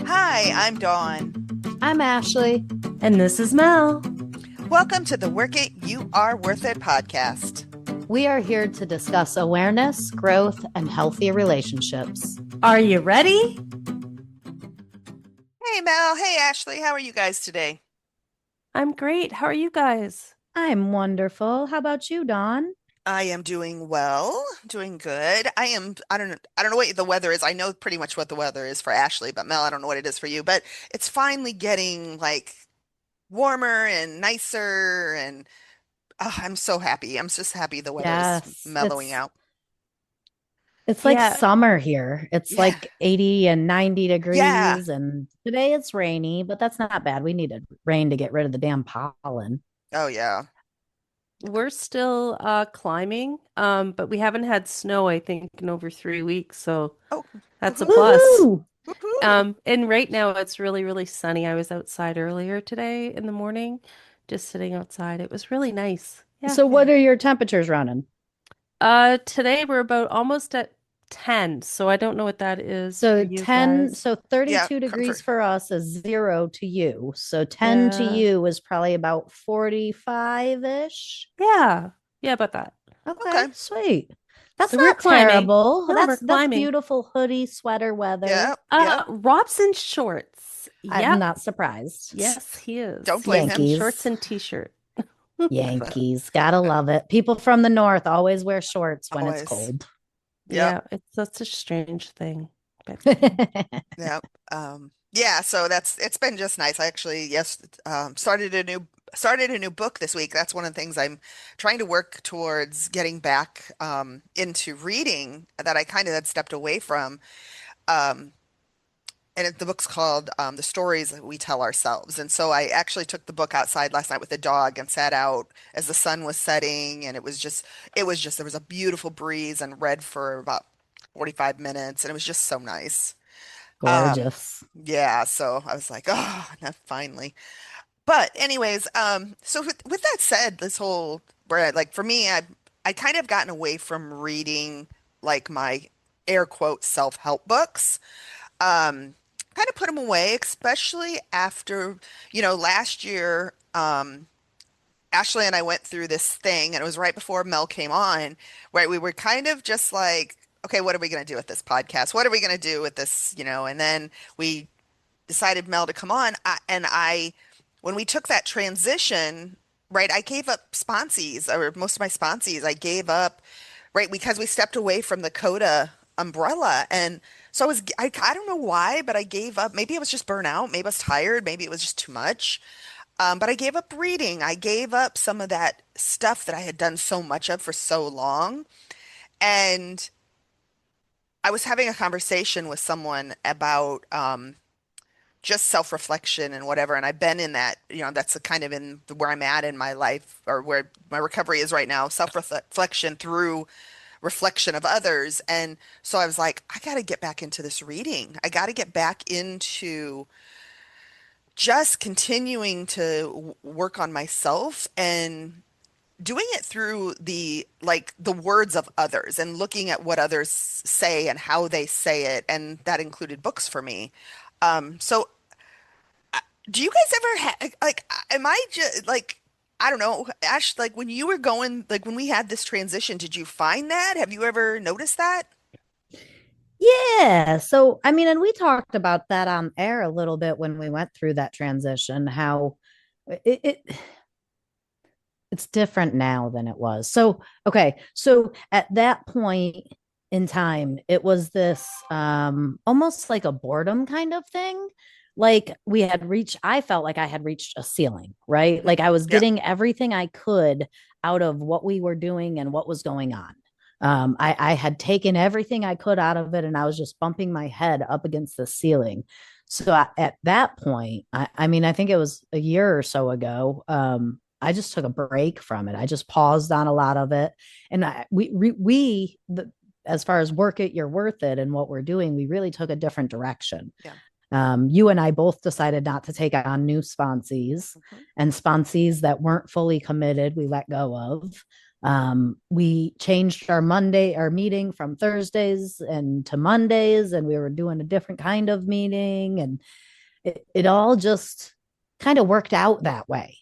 Hi, I'm Dawn. I'm Ashley. And this is Mel. Welcome to the Work It, You Are Worth It podcast. We are here to discuss awareness, growth, and healthy relationships. Are you ready? Hey, Mel. Hey, Ashley. How are you guys today? I'm great. How are you guys? I'm wonderful. How about you, Dawn? I am doing well, doing good. I don't know what the weather is. I know pretty much what the weather is for Ashley, but Mel, I don't know what it is for you, but it's finally getting like warmer and nicer and I'm so happy. I'm just happy the weather is Yes, mellowing out. it's like Yeah, summer here. It's Yeah. like 80 and 90 Yeah. degrees, and today it's rainy, but that's not bad. We needed rain to get rid of the damn pollen. Oh, yeah. we're still climbing, but we haven't had snow, I think, in over 3 weeks, so Oh, that's a woohoo. plus. Woohoo! Woohoo. And right now it's really, really sunny. I was outside earlier today in the morning, just sitting outside. It was really nice. Yeah. So, what Yeah. are your temperatures running? Today we're about almost at 10, so I don't know what that is for So you 10, guys. so Yeah, 32 degrees comfort. for us is 0 to you. So 10 to Yeah. you is probably about 45-ish. Yeah. Yeah, about that. Okay, Okay. sweet. That's So we're not climbing. terrible. No, we're That's climbing. beautiful hoodie sweater weather. Yep. Yep. Robson shorts. I'm Yep. not surprised. Yes, he Don't is. blame He's in him. shorts Yankees. and t-shirt. Yankees. Gotta love it. People from the north always wear shorts when it's Always. cold. Yep. Yeah, it's such a strange thing. But Yep. Yeah, so it's been just nice. I actually, yes, started a new book this week. That's one of the things I'm trying to work towards getting back into reading that I kind of had stepped away from. Um the book's called The Stories That We Tell Ourselves. And so I actually took the book outside last night with the dog and sat out as the sun was setting. And there was a beautiful breeze and read for about 45 minutes. And it was just so nice. Um, Gorgeous. yeah. So I was like, oh, not finally. But anyways, so with that said, this whole, where like for me, I kind of gotten away from reading like my air quote self-help books. Um, Kind of put them away, especially after, last year, Ashley and I went through this thing, and it was right before Mel came on, where we were kind of just like, okay, what are we going to do with this podcast? What are we going to do with this? And then we decided Mel to come on, when we took that transition, right, I gave up sponsees, or most of my sponsees, I gave up, right, because we stepped away from the Coda umbrella. And so I don't know why, but I gave up. Maybe it was just burnout. Maybe I was tired. Maybe it was just too much. But I gave up reading. I gave up some of that stuff that I had done so much of for so long. And I was having a conversation with someone about just self-reflection and whatever. And I've been in that, that's a kind of in where I'm at in my life, or where my recovery is right now, self-reflection through reflection of others. And so I was like, I got to get back into this reading. I got to get back into just continuing to work on myself and doing it through the words of others and looking at what others say and how they say it. And that included books for me. So do you guys ever like, am I just like, I don't know, Ash, like when you were going, like when we had this transition, did you find that? Have you ever noticed that? Yeah. So, I mean, and we talked about that on air a little bit when we went through that transition, how it it's different now than it was. So, okay. So at that point in time, it was this almost like a boredom kind of thing. Like we had reached, I felt like I had reached a ceiling, right? Mhm. Like I was Yeah. getting everything I could out of what we were doing and what was going on. I had taken everything I could out of it, and I was just bumping my head up against the ceiling. So at that point, I mean, I think it was a year or so ago. I just took a break from it. I just paused on a lot of it, and as far as work it, you're worth it, and what we're doing, we really took a different direction. Yeah. You and I both decided not to take on new sponsees, Mhm. and sponsees that weren't fully committed, we let go of. We changed our meeting from Thursdays and to Mondays, and we were doing a different kind of meeting, and it all just kind of worked out that way,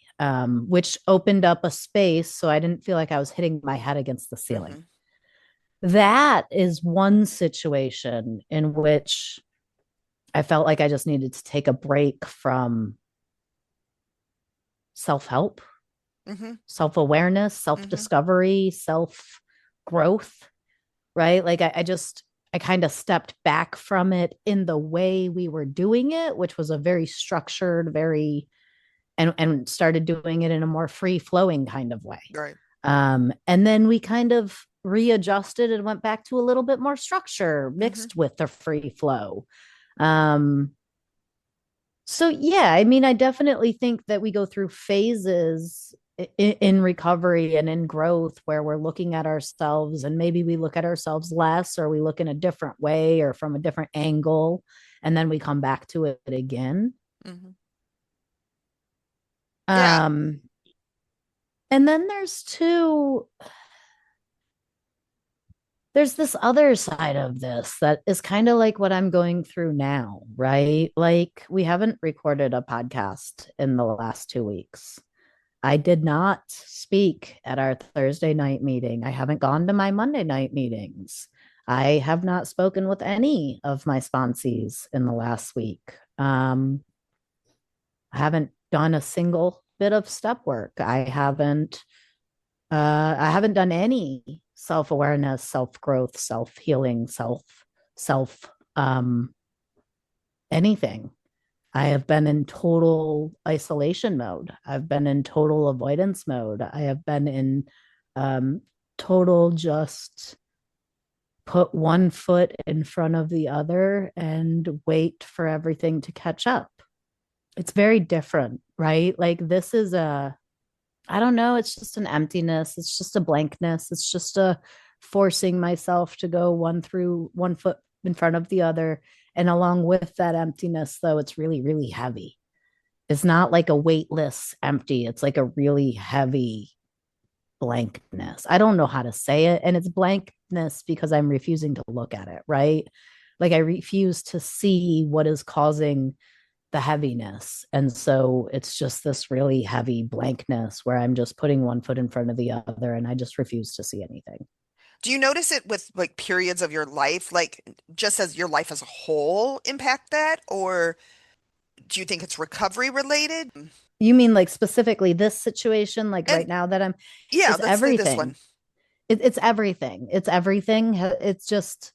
which opened up a space so I didn't feel like I was hitting my head against the ceiling. Hmm. That is one situation in which I felt like I just needed to take a break from self help, Hmm. self awareness, self Hmm. discovery, self growth, right? Like I kind of stepped back from it in the way we were doing it, which was a very structured, very, and started doing it in a more free flowing kind of way. Right. And then we kind of readjusted and went back to a little bit more structure Hmm. mixed with the free flow. Um, so yeah, I mean, I definitely think that we go through phases in recovery and in growth where we're looking at ourselves, and maybe we look at ourselves less, or we look in a different way or from a different angle, and then we come back to it again. Hmm. Yeah. Um, and then there's this other side of this that is kind of like what I'm going through now, right? Like, we haven't recorded a podcast in the last 2 weeks. I did not speak at our Thursday night meeting. I haven't gone to my Monday night meetings. I have not spoken with any of my sponsees in the last week. I haven't done a single bit of step work. I haven't done any self-awareness, self-growth, self-healing, self anything. I have been in total isolation mode. I've been in total avoidance mode. I have been in um, total just put one foot in front of the other and wait for everything to catch up. It's very different, right? Like, this is I don't know, it's just an emptiness. It's just a blankness. It's just a forcing myself to go one foot in front of the other. And along with that emptiness, though, it's really, really heavy. It's not like a weightless empty. It's like a really heavy blankness. I don't know how to say it. And it's blankness because I'm refusing to look at it, right? Like, I refuse to see what is causing the heaviness. And so it's just this really heavy blankness where I'm just putting one foot in front of the other and I just refuse to see anything. Do you notice it with like periods of your life, like just as your life as a whole impact that, or do you think it's recovery related? You mean like specifically this situation, like And right now that I'm, yeah, it's let's say this one. everything. It's everything. It's everything. It's just,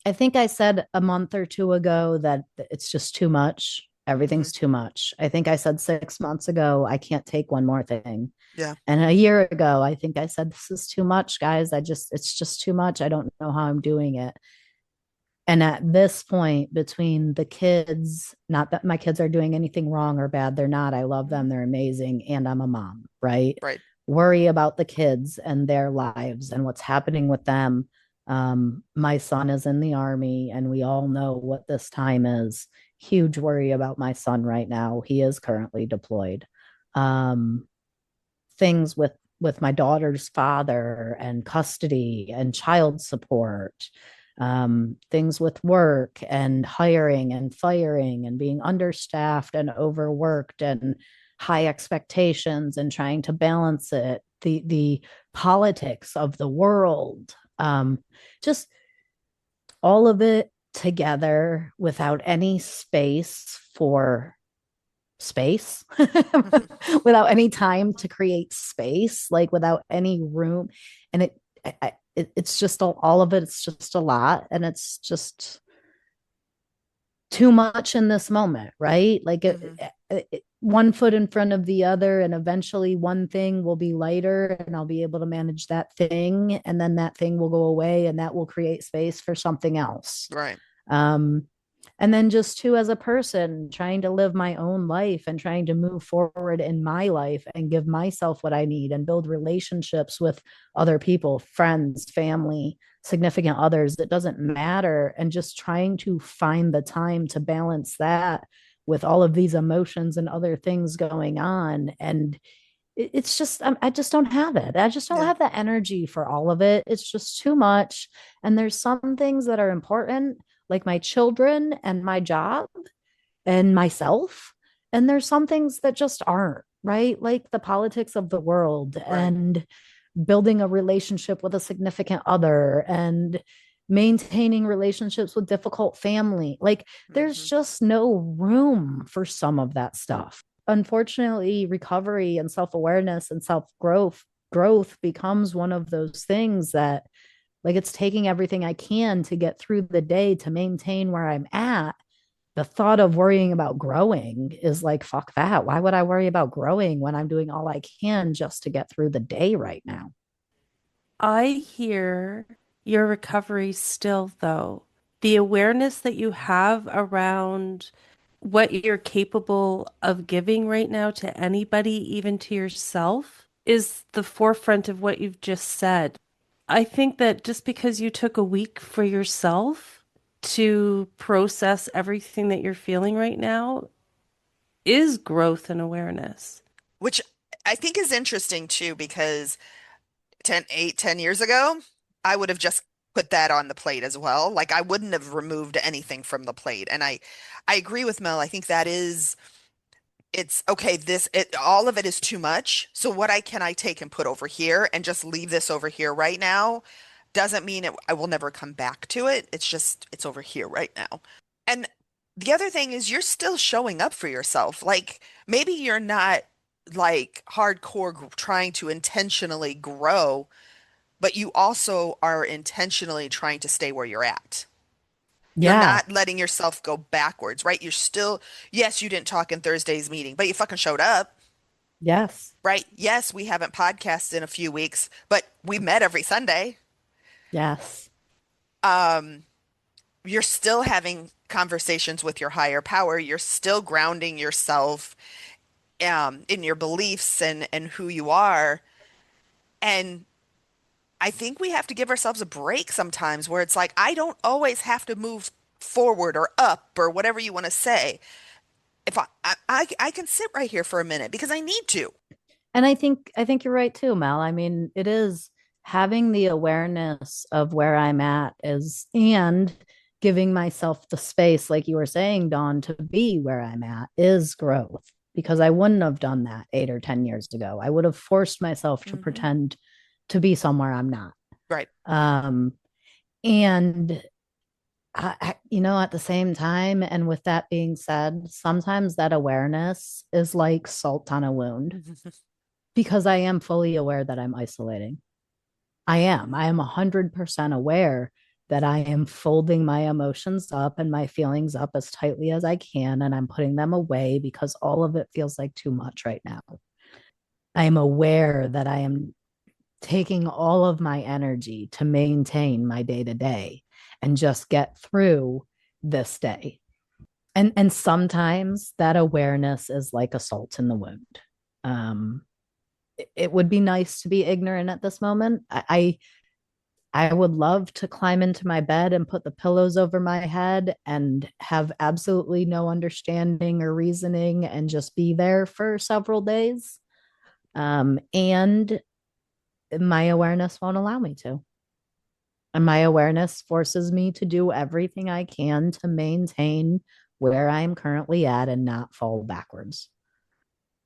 I think I said a month or two ago that it's just too much. Hmm. Everything's too much. I think I said 6 months ago, I can't take one more thing. Yeah. And a year ago, I think I said, this is too much, guys. It's just too much. I don't know how I'm doing it. And at this point, between the kids, not that my kids are doing anything wrong or bad, they're not. I love them, Mhm. they're amazing. And I'm a mom, right? Right. Worry about the kids and their lives and what's happening with them. My son is in the army, and we all know what this time is. Huge worry about my son right now. He is currently deployed. Um, Things with my daughter's father and custody and child support, things with work and hiring and firing and being understaffed and overworked and high expectations and trying to balance it, the politics of the world, just all of it together without any space for space, Hmm. without any time to create space, like without any room. And it's just all of it. It's just a lot. And it's just too much in this moment, right? Like, Hmm. one foot in front of the other, and eventually one thing will be lighter and I'll be able to manage that thing. And then that thing will go away and that will create space for something else. Right. Um, and then just too, as a person trying to live my own life and trying to move forward in my life and give myself what I need and build relationships with other people, friends, family, significant others, it doesn't matter, and just trying to find the time to balance that with all of these emotions and other things going on. And it's just I just don't have it. I just don't Yeah. have the energy for all of it. It's just too much. And there's some things that are important, like my children and my job and myself. And there's some things that just aren't, right? Like the politics of the world Right. and building a relationship with a significant other and maintaining relationships with difficult family. Like there's Hmm. just no room for some of that stuff. Unfortunately, recovery and self-awareness and self growth becomes one of those things that like it's taking everything I can to get through the day to maintain where I'm at. The thought of worrying about growing is like, fuck that. Why would I worry about growing when I'm doing all I can just to get through the day right now? I hear your recovery still, though. The awareness that you have around what you're capable of giving right now to anybody, even to yourself, is the forefront of what you've just said. I think that just because you took a week for yourself to process everything that you're feeling right now is growth and awareness. Which I think is interesting too, because 10 years ago, I would have just put that on the plate as well. Like I wouldn't have removed anything from the plate. And I agree with Mel. I think that is it's okay, all of it is too much. So what can I take and put over here and just leave this over here right now? Doesn't mean I will never come back to it. It's just it's over here right now. And the other thing is you're still showing up for yourself. Like maybe you're not like hardcore trying to intentionally grow, but you also are intentionally trying to stay where you're at. You're Yeah. not letting yourself go backwards, right? You're still, yes, you didn't talk in Thursday's meeting, but you fucking showed up, Yes. right? Yes, we haven't podcasted in a few weeks, but we met every Sunday. Yes. Um, you're still having conversations with your higher power. You're still grounding yourself in your beliefs and who you are. And I think we have to give ourselves a break sometimes where it's like, I don't always have to move forward or up or whatever you want to say. If I can sit right here for a minute because I need to. And I think you're right too, Mel. I mean, it is having the awareness of where I'm at is and giving myself the space, like you were saying, Dawn, to be where I'm at is growth because I wouldn't have done that 8 or 10 years ago. I would have forced myself to Hmm. pretend to be somewhere I'm not. Right. Um, and at the same time, and with that being said, sometimes that awareness is like salt on a wound because I am fully aware that I'm isolating. I am. I am 100% aware that I am folding my emotions up and my feelings up as tightly as I can, and I'm putting them away because all of it feels like too much right now. I am aware that I am taking all of my energy to maintain my day to day and just get through this day. And sometimes that awareness is like a salt in the wound. Um, it would be nice to be ignorant at this moment. I would love to climb into my bed and put the pillows over my head and have absolutely no understanding or reasoning and just be there for several days. And my awareness won't allow me to. And my awareness forces me to do everything I can to maintain where I'm currently at and not fall backwards.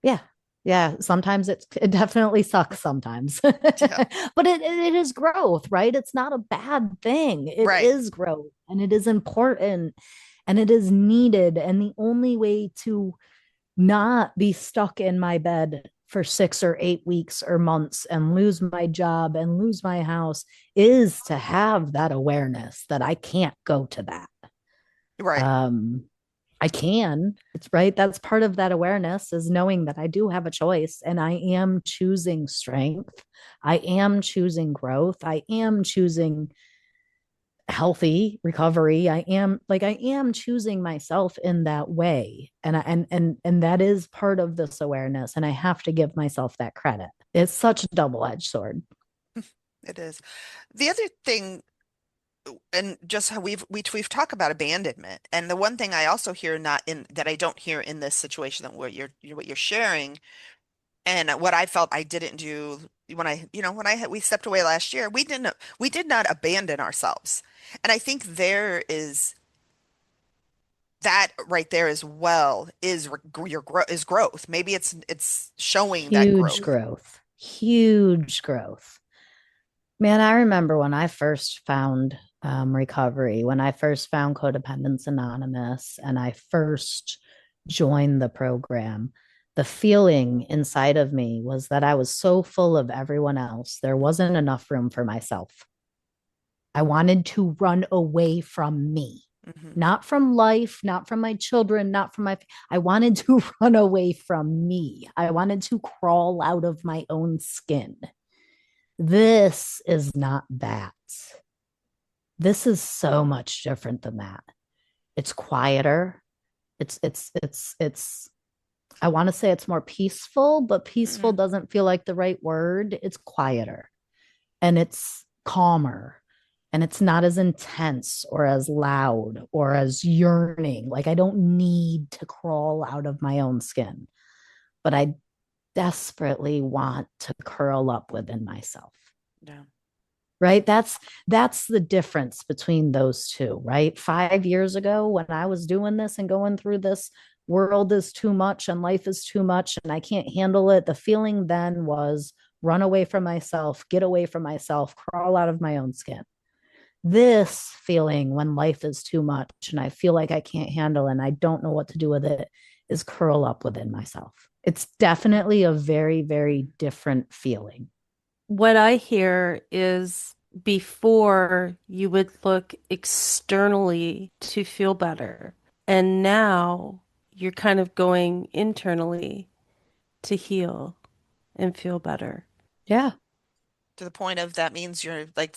Yeah. Yeah. Sometimes it definitely sucks sometimes, but Yeah. it is growth, right? It's not a bad thing. It Right. is growth and it is important and it is needed. And the only way to not be stuck in my bed for 6 or 8 weeks or months and lose my job and lose my house is to have that awareness that I can't go to that. Right. Um, I can. It's right. That's part of that awareness is knowing that I do have a choice and I am choosing strength. I am choosing growth. I am choosing healthy recovery. I am choosing myself in that way. And that is part of this awareness. And I have to give myself that credit. It's such a double-edged sword. It is. The other thing, and just how we've talked about abandonment, and the one thing I also hear not in that I don't hear in this situation that what you're sharing And what I felt I didn't do when we stepped away last year, we did not abandon ourselves. And I think there is that right there as well is your growth is growth. Maybe it's showing that Huge growth. growth. Huge growth. Man, I remember when I first found recovery, when I first found Codependence Anonymous, and I first joined the program. The feeling inside of me was that I was so full of everyone else, there wasn't enough room for myself. I wanted to run away from me, Hmm. not from life, not from my children, not from my. I wanted to run away from me. I wanted to crawl out of my own skin. This is not that. This is so much different than that. It's quieter. It's I want to say it's more peaceful, but peaceful Hmm. doesn't feel like the right word. It's quieter and it's calmer and it's not as intense or as loud or as yearning. Like I don't need to crawl out of my own skin, but I desperately want to curl up within myself. Yeah. Right, that's the difference between those two, right? 5 years ago when I was doing this and going through this, world is too much and life is too much and I can't handle it, the feeling then was run away from myself, get away from myself, crawl out of my own skin. This feeling when life is too much and I feel like I can't handle and I don't know what to do with it is curl up within myself. It's definitely a very, very different feeling. What I hear is before you would look externally to feel better, and now you're kind of going internally to heal and feel better. Yeah. To the point of that means you're like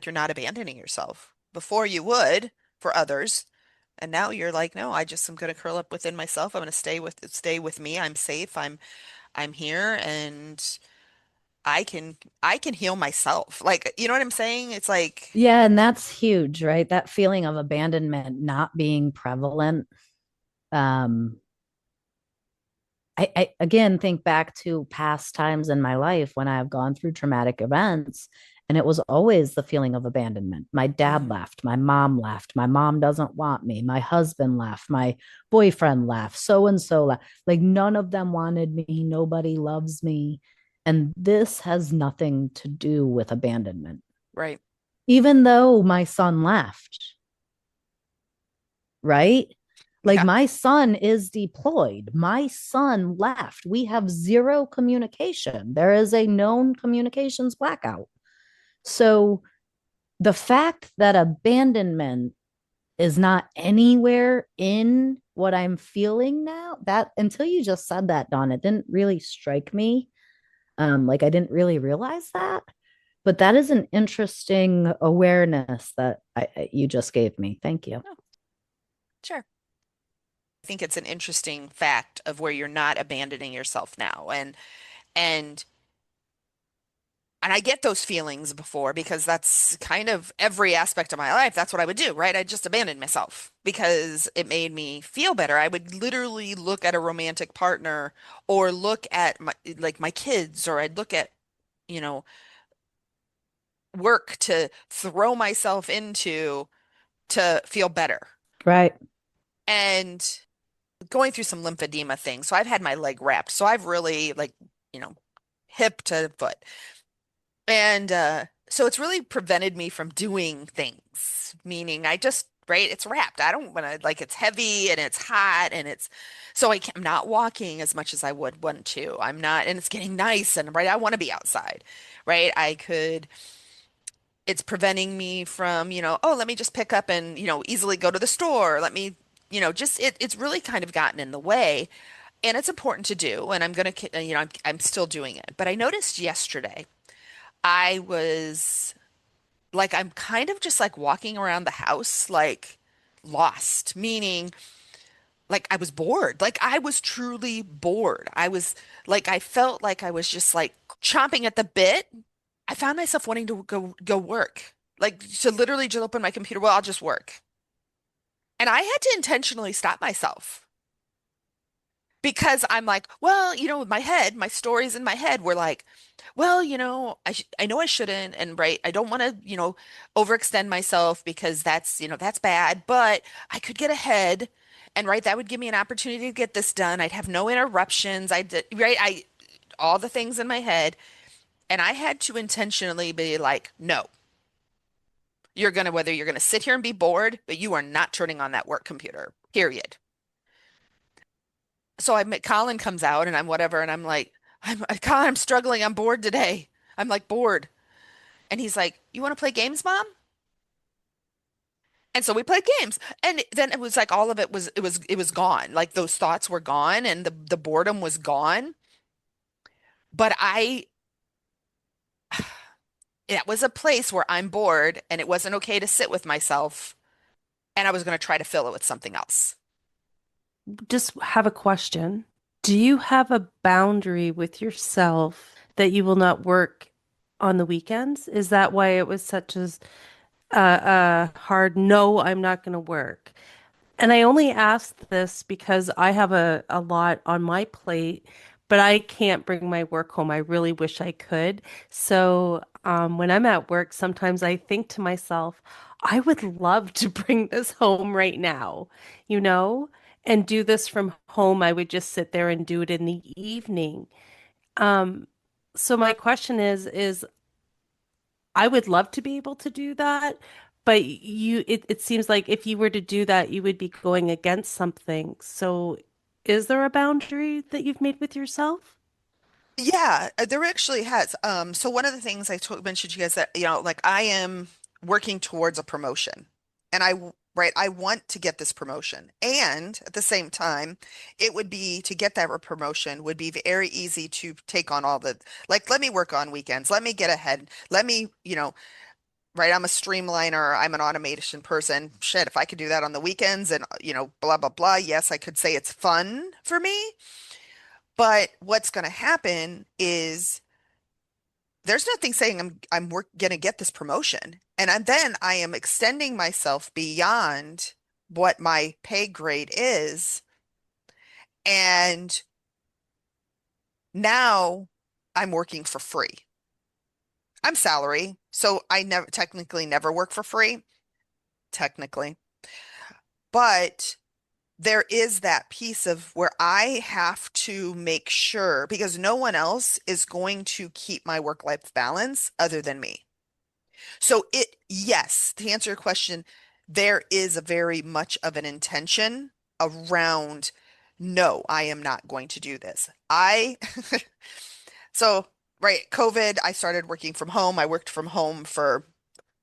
you're not abandoning yourself. Before you would for others, and now you're like, no, I just am gonna curl up within myself. I'm gonna stay with me. I'm safe. I'm here and I can heal myself. Like, you know what I'm saying? It's like, Yeah, and that's huge, right? That feeling of abandonment not being prevalent. Um, I again think back to past times in my life when I've gone through traumatic events, and it was always the feeling of abandonment. My dad mhm, left, my mom left, my mom doesn't want me, my husband left, my boyfriend left, so and so left. Like none of them wanted me, nobody loves me. And this has nothing to do with abandonment. right. Even though my son left, right? Like Yeah. my son is deployed. My son left. We have zero communication. There is a known communications blackout. So the fact that abandonment is not anywhere in what I'm feeling now, that until you just said that, Dawn, it didn't really strike me. Like I didn't really realize that. But that is an interesting awareness that you just gave me. Thank you. Oh, sure. I think it's an interesting fact of where you're not abandoning yourself now. And and I get those feelings before because that's kind of every aspect of my life. That's what I would do, right? I'd just abandon myself because it made me feel better. I would literally look at a romantic partner or look at my kids, or I'd look at, you know, work to throw myself into to feel better. Right. And going through some lymphedema things. So I've had my leg wrapped. So I've really like, you know, hip to foot. And so it's really prevented me from doing things, meaning I just, right, it's wrapped. I don't want to, like, it's heavy and it's hot and it's, so I'm not walking as much as I would want to. I'm not, and it's getting nice and, right, I want to be outside, right? It's preventing me from, oh, let me just pick up and, easily go to the store. Let me, it's really kind of gotten in the way. And it's important to do. And I'm going to, I'm still doing it. But I noticed yesterday, I was like, I'm kind of just like walking around the house, like lost, meaning like I was bored. Like I was truly bored. I was like, I felt like I was just like chomping at the bit. I found myself wanting to go work, like to literally just open my computer. Well, I'll just work. And I had to intentionally stop myself because I'm like, well, my head, my stories in my head were like, well, I know I shouldn't, and right, I don't want to, overextend myself because that's bad, but I could get ahead, and right, that would give me an opportunity to get this done. I'd have no interruptions. I did, right, I all the things in my head, and I had to intentionally be like, no, whether you're gonna sit here and be bored, but you are not turning on that work computer, period. So Colin comes out and I'm whatever, and I'm like, Colin, I'm struggling. I'm bored today. I'm like bored. And he's like, you want to play games, Mom? And so we played games. And then it was like all of it was gone. Like those thoughts were gone and the boredom was gone. But it was a place where I'm bored and it wasn't okay to sit with myself. And I was going to try to fill it with something else. Just have a question. Do you have a boundary with yourself that you will not work on the weekends? Is that why it was such a hard no, I'm not going to work? And I only ask this because I have a lot on my plate, but I can't bring my work home. I really wish I could. So when I'm at work, sometimes I think to myself, I would love to bring this home right now, you know, and do this from home. I would just sit there and do it in the evening. Um, so my question is I would love to be able to do that, but it seems like if you were to do that, you would be going against something. So is there a boundary that you've made with yourself? Yeah, there actually has. So one of the things I mentioned to you guys that, like I am working towards a promotion and right, I want to get this promotion. And at the same time, it would be to get that promotion would be very easy to take on like, let me work on weekends. Let me get ahead. Let me, right, I'm a streamliner. I'm an automation person. Shit, if I could do that on the weekends and, blah, blah, blah. Yes, I could say it's fun for me. But what's going to happen is there's nothing saying I'm going to get this promotion. Then I am extending myself beyond what my pay grade is. And now I'm working for free. I'm salary, so I never technically never work for free, technically. But there is that piece of where I have to make sure because no one else is going to keep my work-life balance other than me. So yes, to answer your question, there is a very much of an intention around, no, I am not going to do this. So, right, COVID, I started working from home. I worked from home for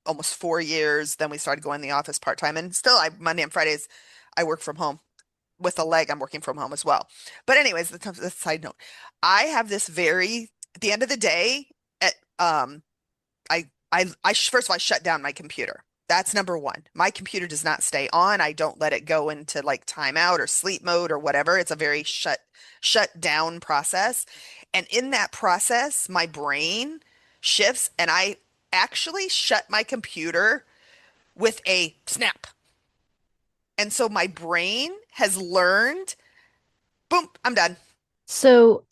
almost 4 years. Then we started going to the office part-time and still Monday and Fridays, I work from home. With a leg, I'm working from home as well. But anyways, the side note, I have this at the end of the day, at, first of all, I shut down my computer. That's number one. My computer does not stay on. I don't let it go into like timeout or sleep mode or whatever. It's a very shut down process. And in that process, my brain shifts and I actually shut my computer with a snap. And so my brain has learned, boom, I'm done. So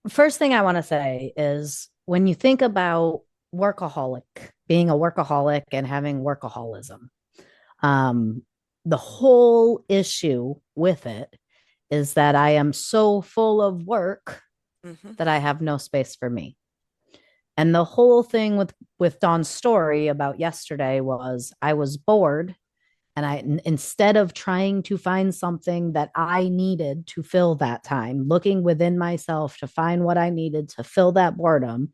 first thing I want to say is when you think about workaholic, being a workaholic and having workaholism, um, the whole issue with it is that I am so full of work Hmm. that I have no space for me. And the whole thing with Dawn's story about yesterday was I was bored and instead of trying to find something that I needed to fill that time, looking within myself to find what I needed to fill that boredom,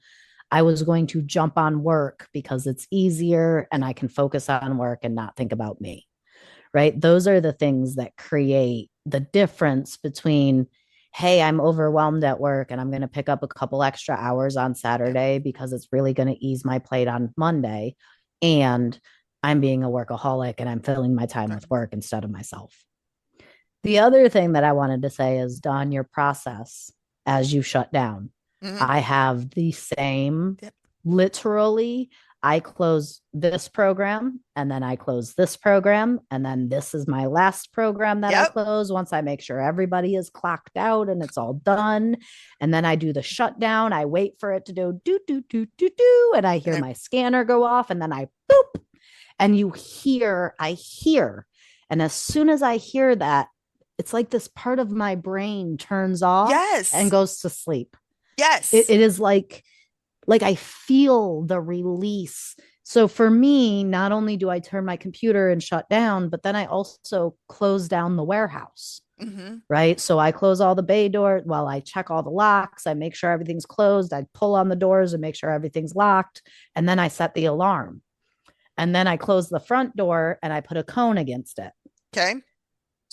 I was going to jump on work because it's easier and I can focus on work and not think about me. Right? Those are the things that create the difference between, hey, I'm overwhelmed at work and I'm going to pick up a couple extra hours on Yep. Saturday because it's really going to ease my plate on Monday. And I'm being a workaholic and I'm filling my time with work instead of myself. The other thing that I wanted to say is, Dawn, your process as you shut down. Hmm. I have the same, Yep. literally. I close this program and then I close this program. And then this is my last program that I Yep. close once I make sure everybody is clocked out and it's all done. And then I do the shutdown. I wait for it to do do, do, do, do, do. And I And hear then, my scanner go off and then I boop. And I hear. And as soon as I hear that, it's like this part of my brain turns off and yes. goes to sleep. Yes. It is like I feel the release. So for me, not only do I turn my computer and shut down, but then I also close down the warehouse, Hmm. right? So I close all the bay doors. Well, I check all the locks. I make sure everything's closed. I pull on the doors and make sure everything's locked. And then I set the alarm. And then I close the front door and I put a cone against it. Okay.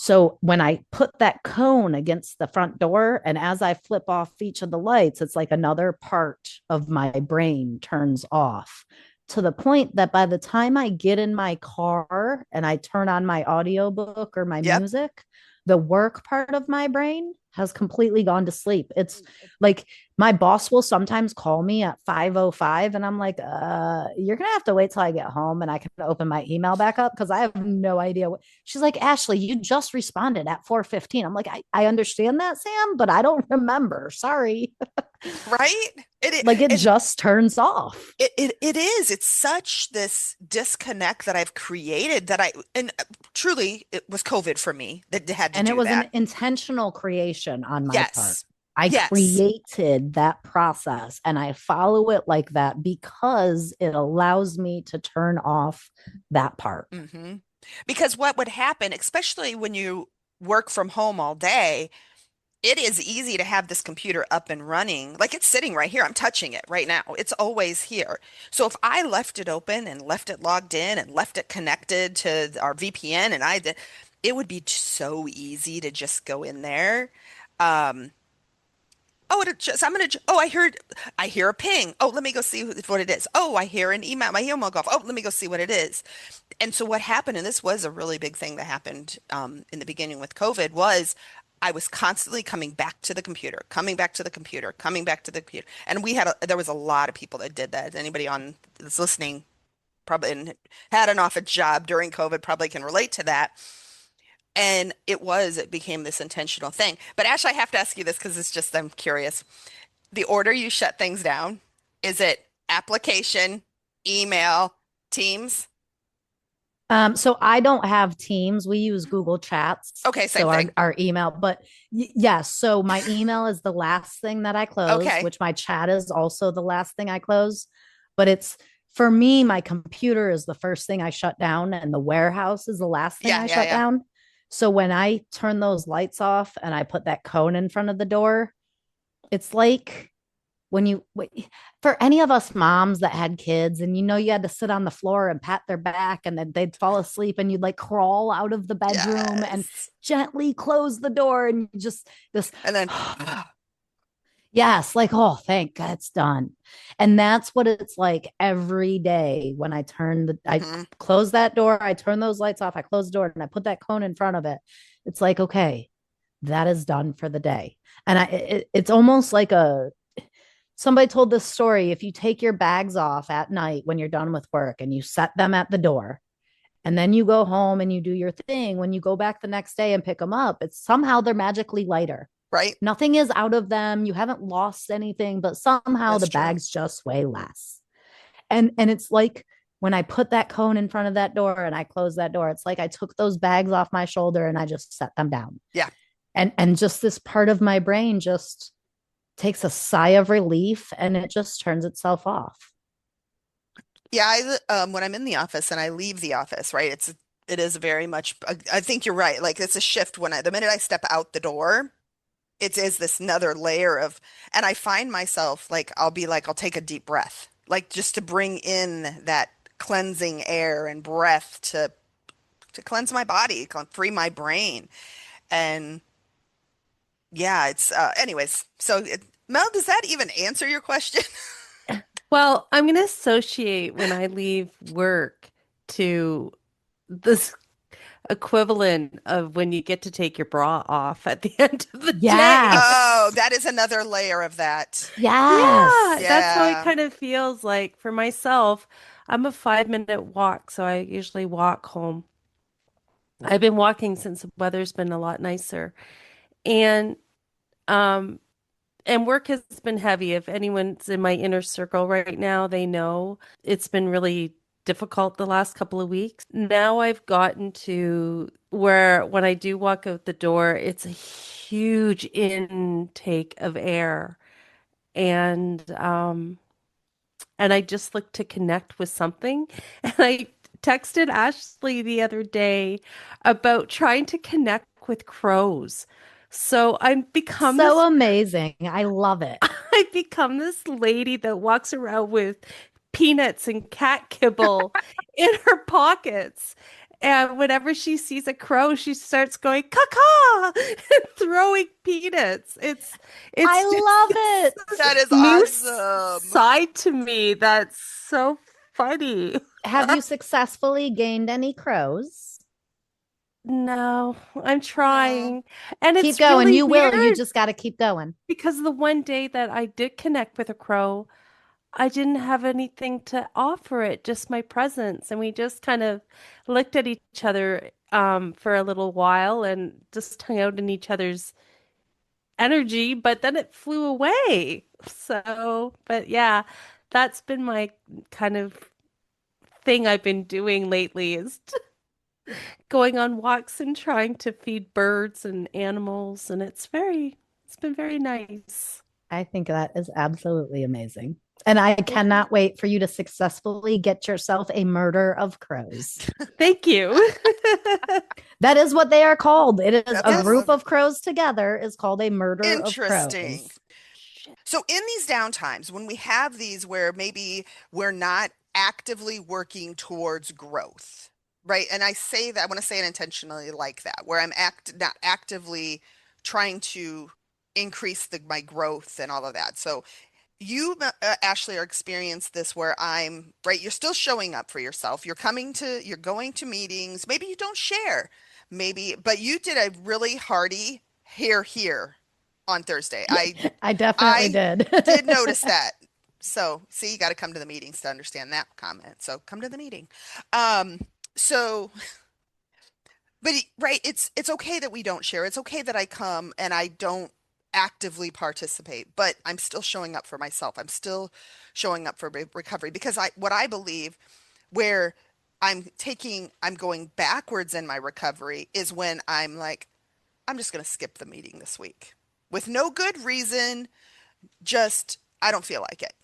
So when I put that cone against the front door, and as I flip off each of the lights, it's like another part of my brain turns off to the point that by the time I get in my car and I turn on my audiobook or my Yep. music, the work part of my brain has completely gone to sleep. It's like my boss will sometimes call me at 5:05 and I'm like, you're gonna have to wait till I get home and I can open my email back up because I have no idea what she's like, Ashley, you just responded at 4:15. I'm like, I understand that, Sam, but I don't remember. Sorry. Right? Like it And just turns off. it is. It's such this disconnect that I've created that and truly it was COVID for me that had to And it do was an that. intentional creation on my part. Yes. I Yes. created that process and I follow it like that because it allows me to turn off that part. Hmm. Because what would happen, especially when you work from home all day, it is easy to have this computer up and running. Like it's sitting right here. I'm touching it right now. It's always here. So if I left it open and left it logged in and left it connected to our VPN and I did, it would be so easy to just go in there. Um, oh, I'm gonna, oh, I hear a ping. Oh, let me go see what it is. Oh, I hear an email, my email go off. Oh, let me go see what it is. And so what happened, and this was a really big thing that happened in the beginning with COVID, was I was constantly coming back to the computer, coming back to the computer, coming back to the computer. And there was a lot of people that did that. Anybody on that's listening probably and had an office job during COVID probably can relate to that. And it became this intentional thing. But Ash, I have to ask you this because it's just, I'm curious. The order you shut things down, is it application, email, Teams? So I don't have Teams. We use Google Chats. Okay, same So our, thing. our email, but yes. So my email is the last thing that I close, Okay. which my chat is also the last thing I close. But it's for me, my computer is the first thing I shut down, and the warehouse is the last thing Yeah, I yeah, shut yeah. down. So when I turn those lights off and I put that cone in front of the door, it's like when for any of us moms that had kids and you had to sit on the floor and pat their back and then they'd fall asleep and you'd like crawl out of the bedroom and Yes. gently close the door and you just this And then, yes, like, oh, thank God it's done. And that's what it's like every day when I mhm, close that door, I turn those lights off, I close the door and I put that cone in front of it. It's like, okay, that is done for the day. And it's almost like somebody told this story. If you take your bags off at night when you're done with work and you set them at the door, and then you go home and you do your thing, when you go back the next day and pick them up, it's somehow they're magically lighter. right? Nothing is out of them. You haven't lost anything, but somehow the That's true. bags just weigh less. And it's like when I put that cone in front of that door and I close that door, it's like I took those bags off my shoulder and I just set them down. Yeah. And just this part of my brain just takes a sigh of relief and it just turns itself off. Yeah, when I'm in the office and I leave the office, right? It is very much I think you're right. Like it's a shift the minute I step out the door, it is this another layer of and I find myself like I'll take a deep breath, like just to bring in that cleansing air and breath to cleanse my body, free my brain. And yeah, it's anyways, Mel, does that even answer your question? Well, I'm going to associate when I leave work to this equivalent of when you get to take your bra off at the end of the day. Oh, Yes. that is another layer of that. Yeah, Yes. that's how it Yeah. kind of feels like for myself. I'm a 5 minute walk, so I usually walk home. I've been walking since the weather's been a lot nicer. And um and work has been heavy. If anyone's in my inner circle right now, they know it's been really difficult the last couple of weeks. Now I've gotten to where when I do walk out the door, it's a huge intake of air. And and I just look to connect with something. And I texted Ashley the other day about trying to connect with crows. So I've become So this amazing. I love it. I've become this lady that walks around with peanuts and cat kibble in her pockets. And whenever she sees a crow, she starts going caw and throwing peanuts. It's I just love it. That is new awesome. side to me that's so funny. Have you successfully gained any crows? No, I'm No. trying. And Keep it's going. really You will. You weird just got to keep going. because the one day that I did connect with a crow, I didn't have anything to offer it, just my presence. And we just kind of looked at each other for a little while and just hung out in each other's energy, but then it flew away. So, but yeah, that's been my kind of thing I've been doing lately is going on walks and trying to feed birds and animals, and it's been very nice. I think that is absolutely amazing. And I cannot wait for you to successfully get yourself a murder of crows. Thank you. That is what they are called. It is That's a group awesome. of crows together is called a murder of Interesting. crows. So in these downtimes, when we have these where maybe we're not actively working towards growth, right? And I say that, I want to say it intentionally like that, where I'm not actively trying to increase my growth and all of that. So you, Ashley, are experienced this where I'm, right, you're still showing up for yourself. You're going to meetings. Maybe you don't share, maybe, but you did a really hearty here on Thursday. I definitely I did. did notice that. So, see, you got to come to the meetings to understand that comment. So, come to the meeting. Um, so, but right, it's okay that we don't share. It's okay that I come and I don't actively participate, but I'm still showing up for myself. I'm still showing up for recovery because what I believe where I'm going backwards in my recovery is when I'm like, I'm just going to skip the meeting this week with no good reason, just I don't feel like it.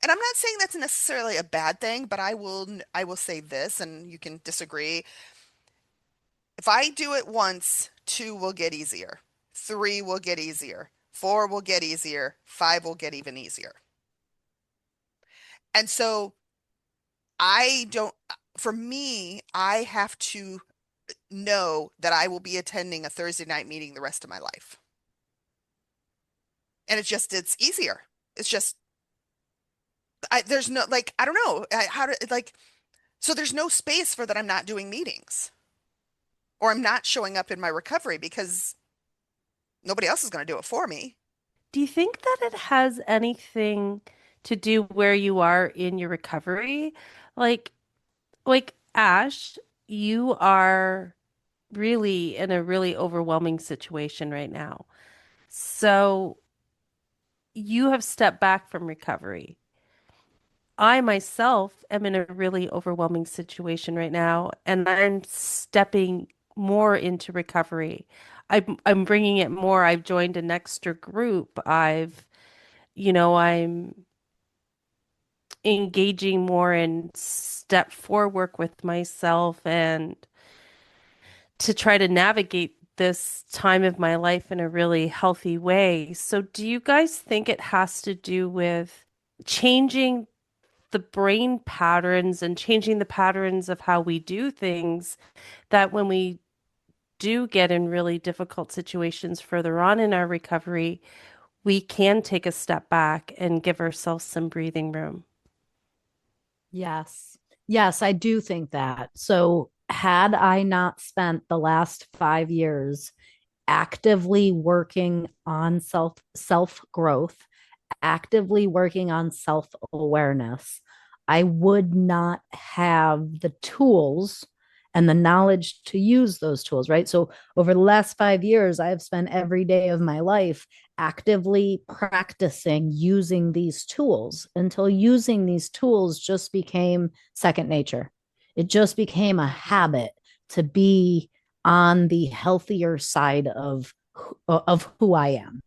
And I'm not saying that's necessarily a bad thing, but I will say this, and you can disagree. If I do it once, two will get easier, three will get easier, four will get easier, five will get even easier. And so I don't, for me, I have to know that I will be attending a Thursday night meeting the rest of my life. And it's easier. It's just, there's no, like, I don't know how to, like, so there's no space for that I'm not doing meetings or I'm not showing up in my recovery because nobody else is going to do it for me. Do you think that it has anything to do where you are in your recovery? Like, like Ash, you are really in a really overwhelming situation right now. So you have stepped back from recovery. I myself am in a really overwhelming situation right now, and I'm stepping more into recovery. I'm bringing it more. I've joined an extra group. I'm engaging more in step four work with myself and to try to navigate this time of my life in a really healthy way. So, do you guys think it has to do with changing the brain patterns and changing the patterns of how we do things that when we do get in really difficult situations further on in our recovery, we can take a step back and give ourselves some breathing room? Yes. Yes, I do think that. So, had I not spent the last 5 years actively working on self growth, actively working on self awareness, I would not have the tools and the knowledge to use those tools, right? So over the last 5 years, I have spent every day of my life actively practicing using these tools until using these tools just became second nature. It just became a habit to be on the healthier side of who I am.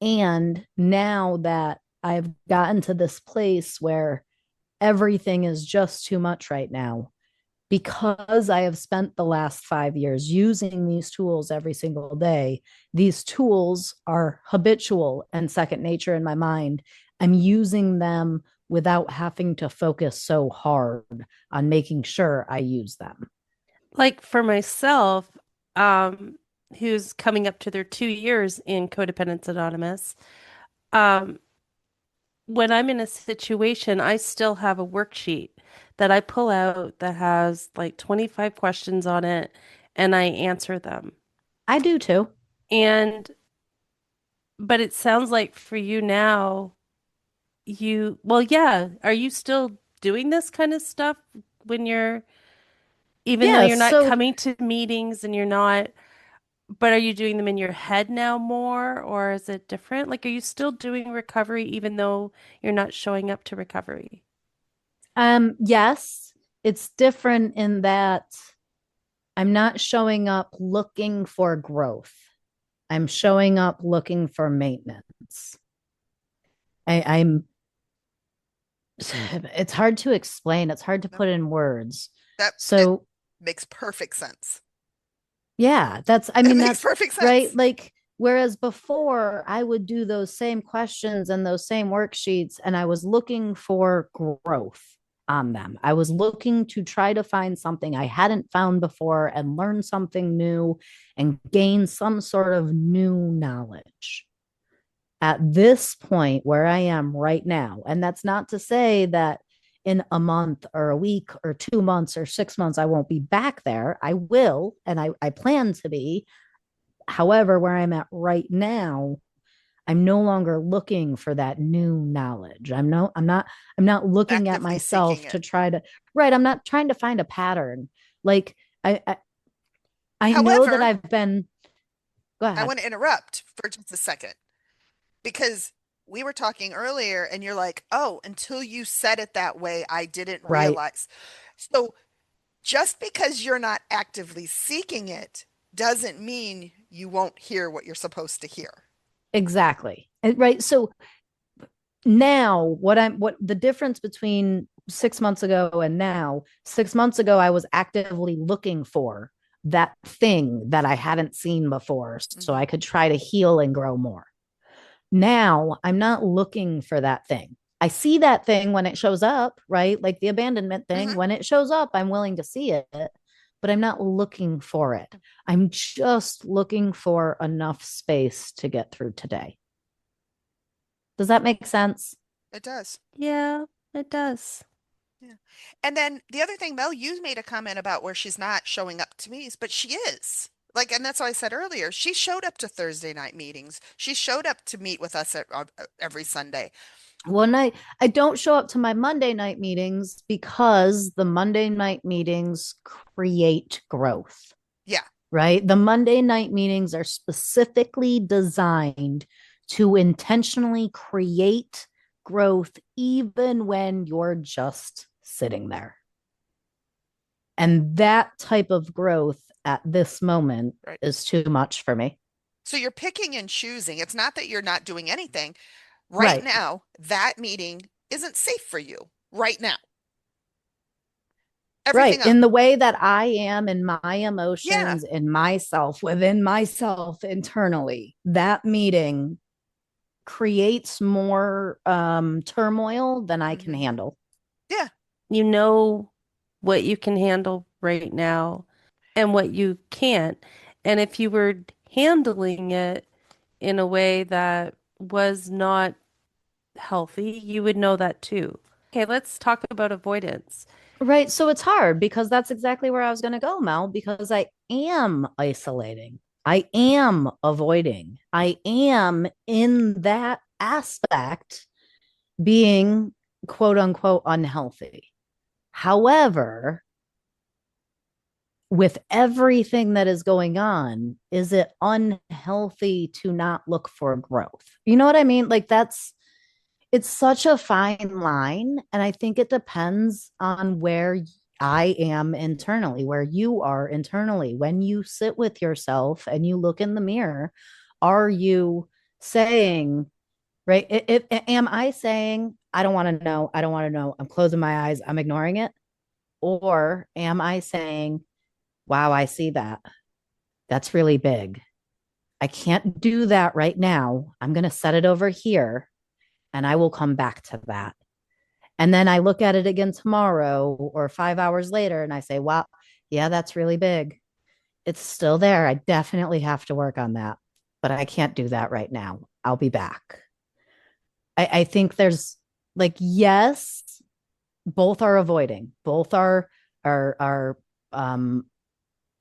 And now that I've gotten to this place where everything is just too much right now, because I have spent the last 5 years using these tools every single day, these tools are habitual and second nature in my mind. I'm using them without having to focus so hard on making sure I use them. Like for myself, um, who's coming up to their 2 years in Codependence Anonymous, um, when I'm in a situation, I still have a worksheet that I pull out that has like 25 questions on it, and I answer them. I do too. And, but it sounds like for you now, well, yeah, are you still doing this kind of stuff when even though Yeah. you're not So coming to meetings and you're not, but are you doing them in your head now more, or is it different? Like, are you still doing recovery even though you're not showing up to recovery? yes, it's different in that I'm not showing up looking for growth. I'm showing up looking for maintenance. I'm it's hard to explain. It's hard to No, put in words. that it So makes perfect sense. yeah, I It mean, makes that's perfect right. sense. Like, whereas before I would do those same questions and those same worksheets, and I was looking for growth on them. I was looking to try to find something I hadn't found before and learn something new and gain some sort of new knowledge. At this point where I am right now, and that's not to say that in a month or a week or 2 months or 6 months, I won't be back there. I will, and I plan to be. However, where I'm at right now, I'm no longer looking for that new knowledge. I'm not looking at Actively seeking myself to it. try to, right. I'm not trying to find a pattern. Like I know that However, I've been, go I ahead. want to interrupt for just a second because we were talking earlier and you're like, oh, until you said it that way, I didn't Right. realize. So just because you're not actively seeking it doesn't mean you won't hear what you're supposed to hear. Exactly. Right. So now what the difference between 6 months ago and now, 6 months ago I was actively looking for that thing that I hadn't seen before so Hmm. I could try to heal and grow more. Now I'm not looking for that thing. I see that thing when it shows up, right? Like the abandonment thing, Hmm. when it shows up I'm willing to see it, but I'm not looking for it. I'm just looking for enough space to get through today. Does that make sense? It does. Yeah, it does. Yeah. And then the other thing, Mel, you made a comment about where she's not showing up to meetings, but she is. Like, and that's why I said earlier, she showed up to Thursday night meetings. She showed up to meet with us every Sunday. One night I don't show up to my Monday night meetings because the Monday night meetings create growth, Yeah. right? The Monday night meetings are specifically designed to intentionally create growth even when you're just sitting there. And that type of growth at this moment Right. is too much for me. So you're picking and choosing. It's not that you're not doing anything. Right Right. now, that meeting isn't safe for you right now. Right. Everything else. In the way that I am in my Yeah. emotions, in myself, within myself internally, that meeting creates more turmoil than I can Hmm. handle. Yeah. You know what you can handle right now and what you can't. And if you were handling it in a way that was not healthy, you would know that too. Okay, let's talk about avoidance. Right. So it's hard because that's exactly where I was going to go, Mel, because I am isolating. I am avoiding. I am in that aspect being quote unquote unhealthy. However, with everything that is going on, is it unhealthy to not look for growth? You know what I mean? Like it's such a fine line. And I think it depends on where I am internally, where you are internally. When you sit with yourself and you look in the mirror, are you saying, right? Am I saying, I don't want to know, I don't want to know, I'm closing my eyes, I'm ignoring it? Or am I saying, wow, I see that. That's really big. I can't do that right now. I'm going to set it over here and I will come back to that. And then I look at it again tomorrow or 5 hours later and I say, wow, yeah, that's really big. It's still there. I definitely have to work on that, but I can't do that right now. I'll be back. I think there's like, yes, both are avoiding, both are,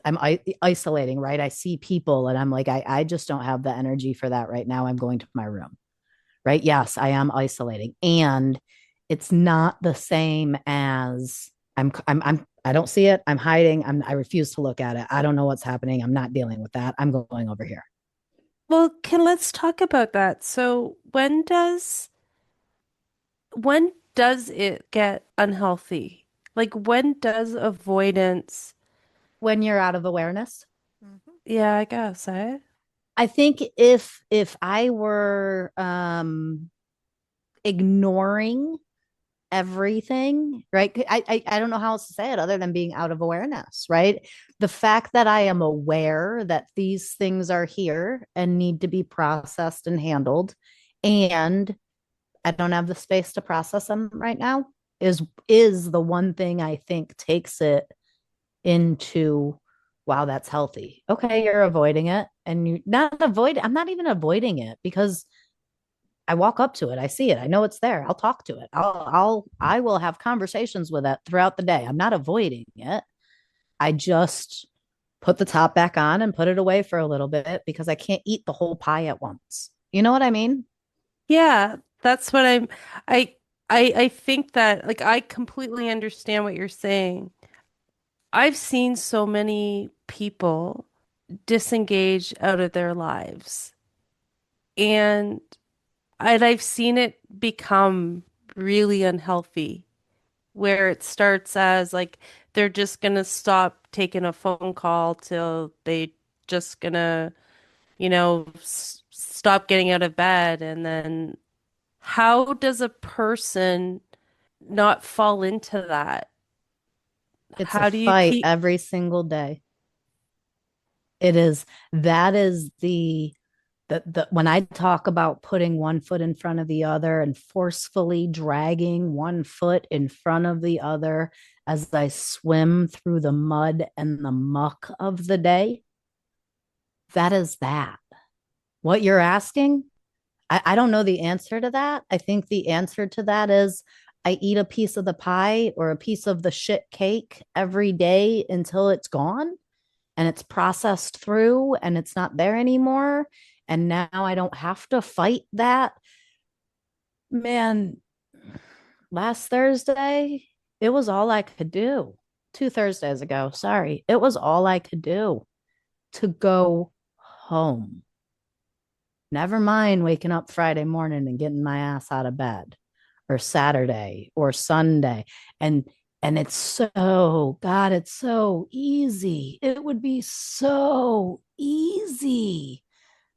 I'm isolating, right? I see people and I'm like, I just don't have the energy for that right now. I'm going to my room, right? Yes, I am isolating. And it's not the same as I don't see it. I'm hiding. I refuse to look at it. I don't know what's happening. I'm not dealing with that. I'm going over here. Well, let's talk about that. So when does it get unhealthy? Like when does avoidance, When you're out of awareness, Mhm. yeah, I guess, eh? I think if I were ignoring everything, right? I don't know how else to say it other than being out of awareness, right? The fact that I am aware that these things are here and need to be processed and handled, and I don't have the space to process them right now is the one thing I think takes it into, wow, that's healthy. Okay, you're avoiding it and you not avoid I'm not even avoiding it because I walk up to it, I see it, I know it's there. I'll talk to it. I will have conversations with it throughout the day. I'm not avoiding it. I just put the top back on and put it away for a little bit because I can't eat the whole pie at once. You know what I mean? Yeah, that's what I I think that like I completely understand what you're saying. I've seen so many people disengage out of their lives. And I've seen it become really unhealthy, where it starts as like they're just gonna stop taking a phone call till they just gonna, s stop getting out of bed. And then how does a person not fall into that? It's a How do you fight keep, every single day. It is that is the when I talk about putting one foot in front of the other and forcefully dragging one foot in front of the other as I swim through the mud and the muck of the day, that is that. What you're asking, I don't know the answer to that. I think the answer to that is I eat a piece of the pie or a piece of the shit cake every day until it's gone and it's processed through and it's not there anymore. And now I don't have to fight that. Man, last Thursday, it was all I could do. 2 Thursdays ago, sorry. It was all I could do to go home. Never mind waking up Friday morning and getting my ass out of bed or Saturday or Sunday. And it's so, God, it's so easy. It would be so easy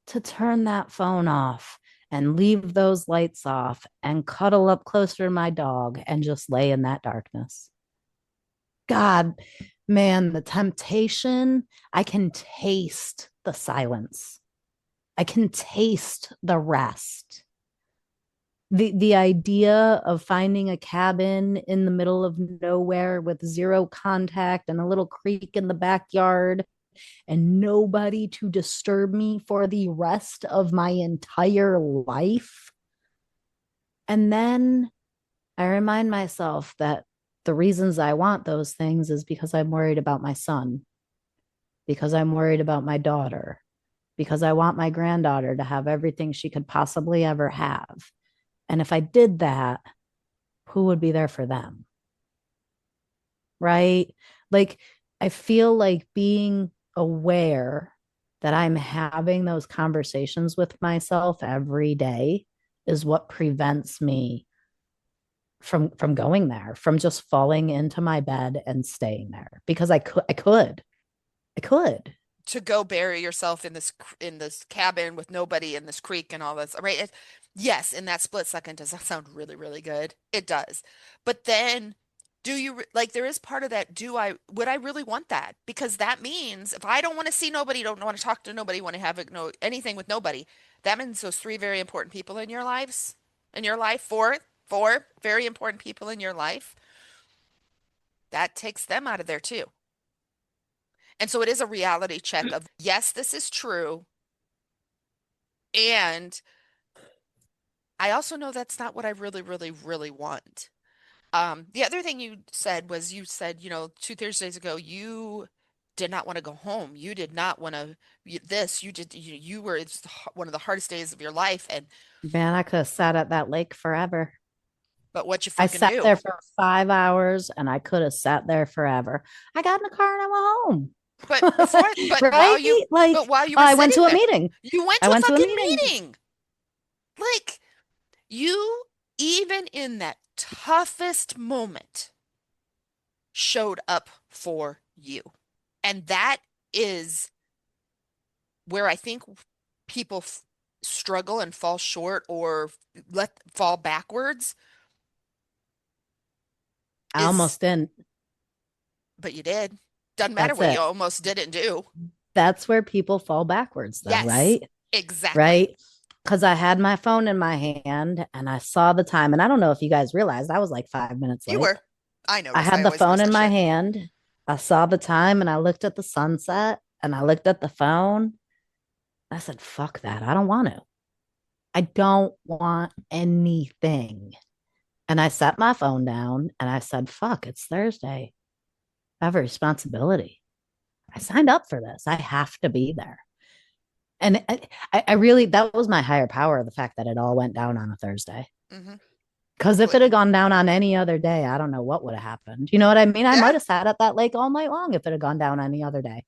to turn that phone off and leave those lights off and cuddle up closer to my dog and just lay in that darkness. God, man, the temptation, I can taste the silence. I can taste the rest. The idea of finding a cabin in the middle of nowhere with zero contact and a little creek in the backyard and nobody to disturb me for the rest of my entire life. And then I remind myself that the reasons I want those things is because I'm worried about my son, because I'm worried about my daughter, because I want my granddaughter to have everything she could possibly ever have. And if I did that, who would be there for them? Right? Like, I feel like being aware that I'm having those conversations with myself every day is what prevents me from going there, from just falling into my bed and staying there because I could. To go bury yourself in this cabin with nobody in this creek and all this, right? Yes, in that split second, does that sound really, really good? It does. But then do you like there is part of that, would I really want that? Because that means if I don't want to see nobody, don't want to talk to nobody, want to have no anything with nobody, that means those three very important people in your lives, in your life, four very important people in your life, that takes them out of there too. And so it is a reality check of, yes, this is true. And I also know that's not what I really, really, really want. The other thing you said was you said, 2 Thursdays ago, you did not want to go home. You did not want to this. You were it's one of the hardest days of your life. And Man, I could have sat at that lake forever. but what you I fucking sat do? there for 5 hours and I could have sat there forever. I got in the car and I went home. While Right? you Like, but while you were I went sitting to a there, meeting. you went I to a went to a fucking meeting. meeting. Like you, even in that toughest moment, showed up for you. And that is where I think people struggle and fall short or let fall backwards I is, almost didn't. but you did. Doesn't matter That's what you it. almost didn't do. That's where people fall backwards, though, Yes, right? exactly. Right? Because I had my phone in my hand and I saw the time. And I don't know if you guys realized I was like 5 minutes You late. were. I I noticed. had I the always phone notice in that my shit. hand. I saw the time and I looked at the sunset and I looked at the phone. I said, fuck that. I don't want to. I don't want anything. And I set my phone down and I said, fuck, it's Thursday. I have a responsibility. I signed up for this. I have to be there. And I really, that was my higher power, the fact that it all went down on a Thursday. Hmm. Because if it had Completely. gone down on any other day, I don't know what would have happened. You know what I mean? I Yeah. might have sat at that lake all night long if it had gone down any other day.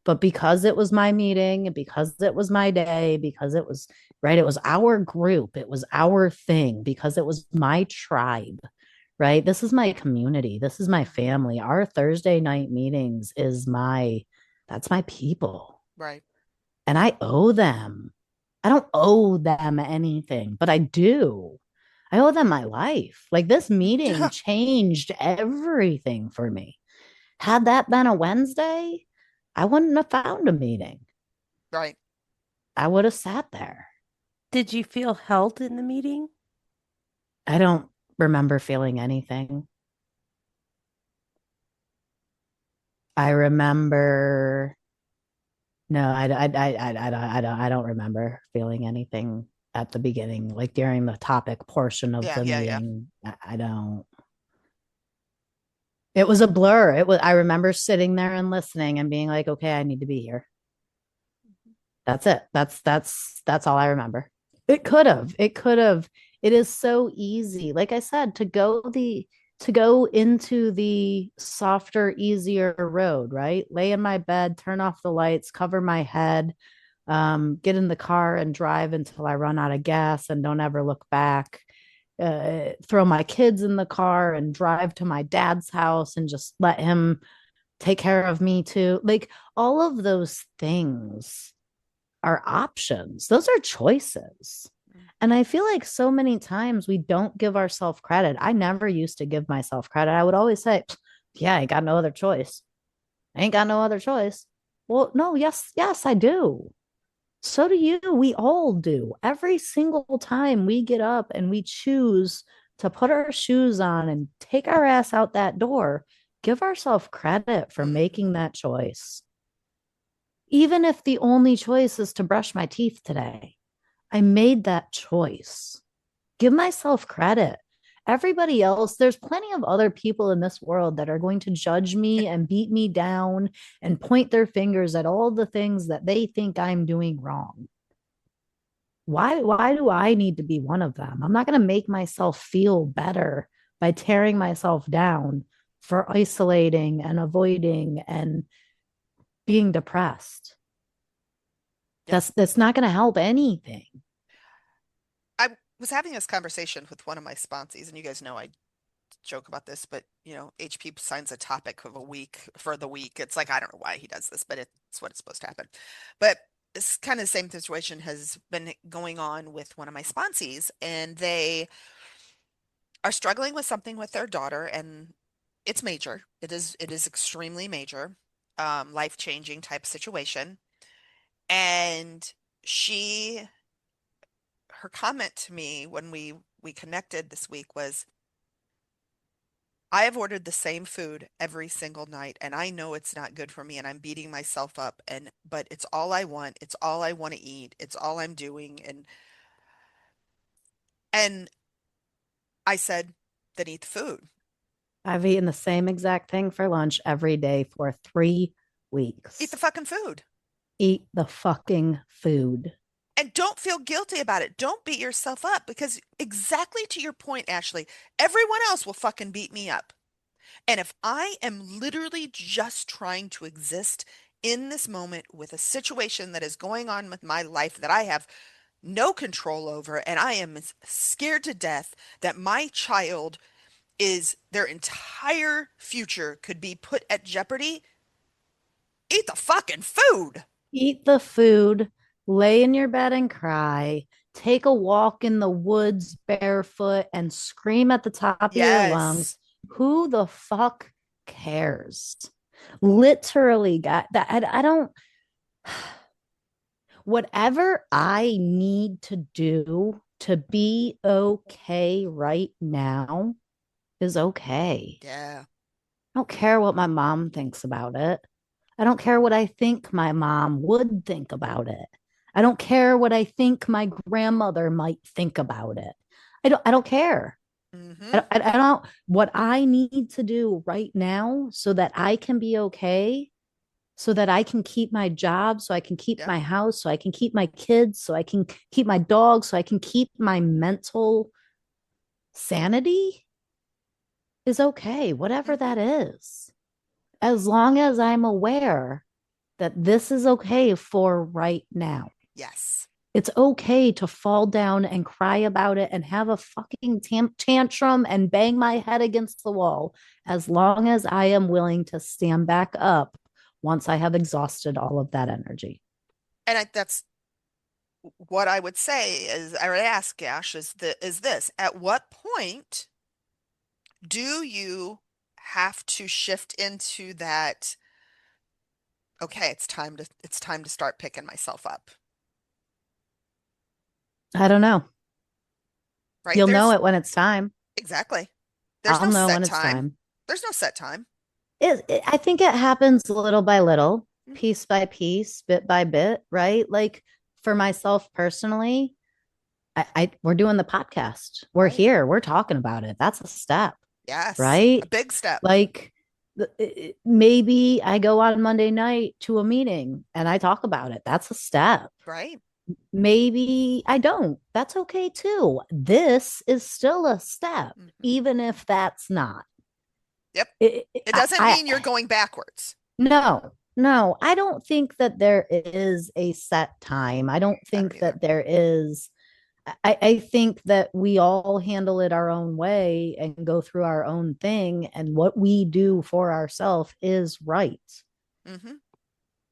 But because it was my meeting, because it was my day, because it was right, it was our group, it was our thing, because it was my tribe, right? This is my community, this is my Hmm. family. Our Thursday night meetings that's my people. Right. And I owe them. I don't owe them anything, but I do. I owe them my life. Like this meeting changed everything for me. Had that been a Wednesday, I wouldn't have found a meeting. Right. I would have sat there. Did you feel held in the meeting? I don't remember feeling anything. I remember, no, I don't remember feeling anything at the beginning, like during the topic portion of Yeah. the Yeah. Yeah. meeting. I don't. It was a blur. I remember sitting there and listening and being like, okay, I need to be here. That's it. That's all I remember. It could have. It is so easy. Like I said, to go into the softer, easier road, right? Lay in my bed, turn off the lights, cover my head, get in the car and drive until I run out of gas and don't ever look back. Throw my kids in the car and drive to my dad's house and just let him take care of me too. Like all of those things are options. Those are choices. And I feel like so many times we don't give ourselves credit. I never used to give myself credit. I would always say, yeah, I ain't got no other choice. I ain't got no other choice. Well, no, yes, yes, I do. So do you. We all do. Every single time we get up and we choose to put our shoes on and take our ass out that door, give ourselves credit for Hmm. making that choice. Even if the only choice is to brush my teeth today, I made that choice. Give myself credit. Everybody else, there's plenty of other people in this world that are going to judge me and beat me down and point their fingers at all the things that they think I'm doing wrong. Why do I need to be one of them? I'm not going to make myself feel better by tearing myself down for isolating and avoiding and being depressed. Yep. That's not going to help anything. I was having this conversation with one of my sponsees, and you guys know I joke about this, but HP signs a topic of a week for the week. It's like I don't know why he does this, but it's what it's supposed to happen. But this kind of the same situation has been going on with one of my sponsees, and they are struggling with something with their daughter, and it's major. It is extremely major, life-changing type situation. And she her comment to me when we connected this week was, I have ordered the same food every single night and I know it's not good for me and I'm beating myself up, and but it's all I want. It's all I want to eat. It's all I'm doing, and I said, then eat the food. I've eaten the same exact thing for lunch every day for 3 Eat the weeks. fucking food. Eat the fucking food. And don't feel guilty about it. Don't beat yourself up because exactly to your point, Ashley, everyone else will fucking beat me up. And if I am literally just trying to exist in this moment with a situation that is going on with my life that I have no control over, and I am scared to death that my child is their entire future could be put at jeopardy, eat the fucking food. Eat the food, lay in your bed and cry, take a walk in the woods barefoot and scream at the top of your lungs. Yes. Who the fuck cares? Literally, got that. I don't, whatever I need to do to be okay right now is okay. Yeah. I don't care what my mom thinks about it. I don't care what I think my mom would think about it. I don't care what I think my grandmother might think about it. I don't care. Mm-hmm. I don't what I need to do right now so that I can be okay, so that I can keep my job, so I can keep Yep. my house, so I can keep my kids, so I can keep my dog, so I can keep my mental sanity is okay, whatever Mm-hmm. that is. As long as I'm aware that this is okay for right now. Yes. It's okay to fall down and cry about it and have a fucking tantrum and bang my head against the wall as long as I am willing to stand back up once I have exhausted all of that energy. And that's what I would say is I would ask Ash is this, at what point do you have to shift into that, okay, it's time to start picking myself up, I don't know. right? You'll know There's it when it's time. exactly. There's I'll no know set when it's time. time. There's no set time. I think it happens little by little, Mm. piece by piece, bit by bit, right? Like for myself personally, I we're doing the podcast. We're Right. here. We're talking about it. That's a step, Yes. A right? big step. Like maybe I go on Monday night to a meeting and I talk about it. That's a step. Right. Maybe I don't. That's okay too. This is still a step, Hmm. even if that's not. Yep. It, It doesn't mean you're going backwards. no, no, I don't think that there is a set time. I don't I don't think either. that there is. I think that we all handle it our own way and go through our own thing. And what we do for ourselves is right. Hmm.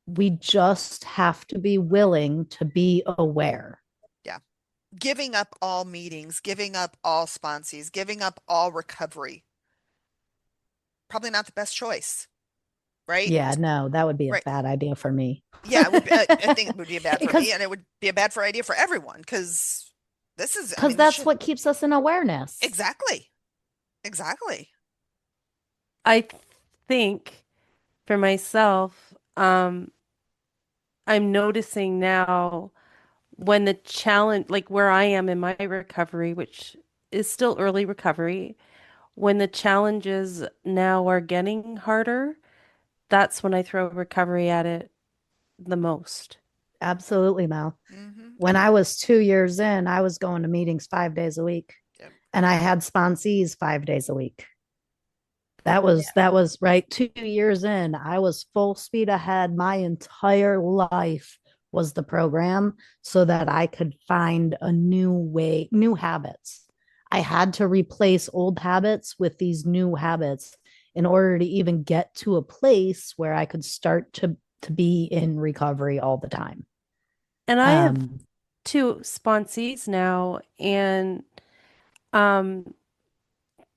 We just have to be willing to be aware. Yeah. Giving up all meetings, giving up all sponsees, giving up all recovery. Probably not the best choice, right? Yeah, no, that would be a Right. bad idea for me. Yeah, it would be, I think it would be bad for me, Because and it would be a bad for idea for everyone because this is, I because mean, this that's shit. what keeps us in awareness. Exactly. Exactly. I think for myself, I'm noticing now when the challenge, like where I am in my recovery, which is still early recovery, when the challenges now are getting harder, that's when I throw recovery at it the most. Absolutely, Mel. Hmm. When I was 2 years in, I was going to meetings 5 days a week. Yep. and I had sponsees 5 days a week. That was right 2 years in. I was full speed ahead. My entire life was the program so that I could find a new way, new habits. I had to replace old habits with these new habits in order to even get to a place where I could start to be in recovery all the time. And I have Um, two sponsees now, and um,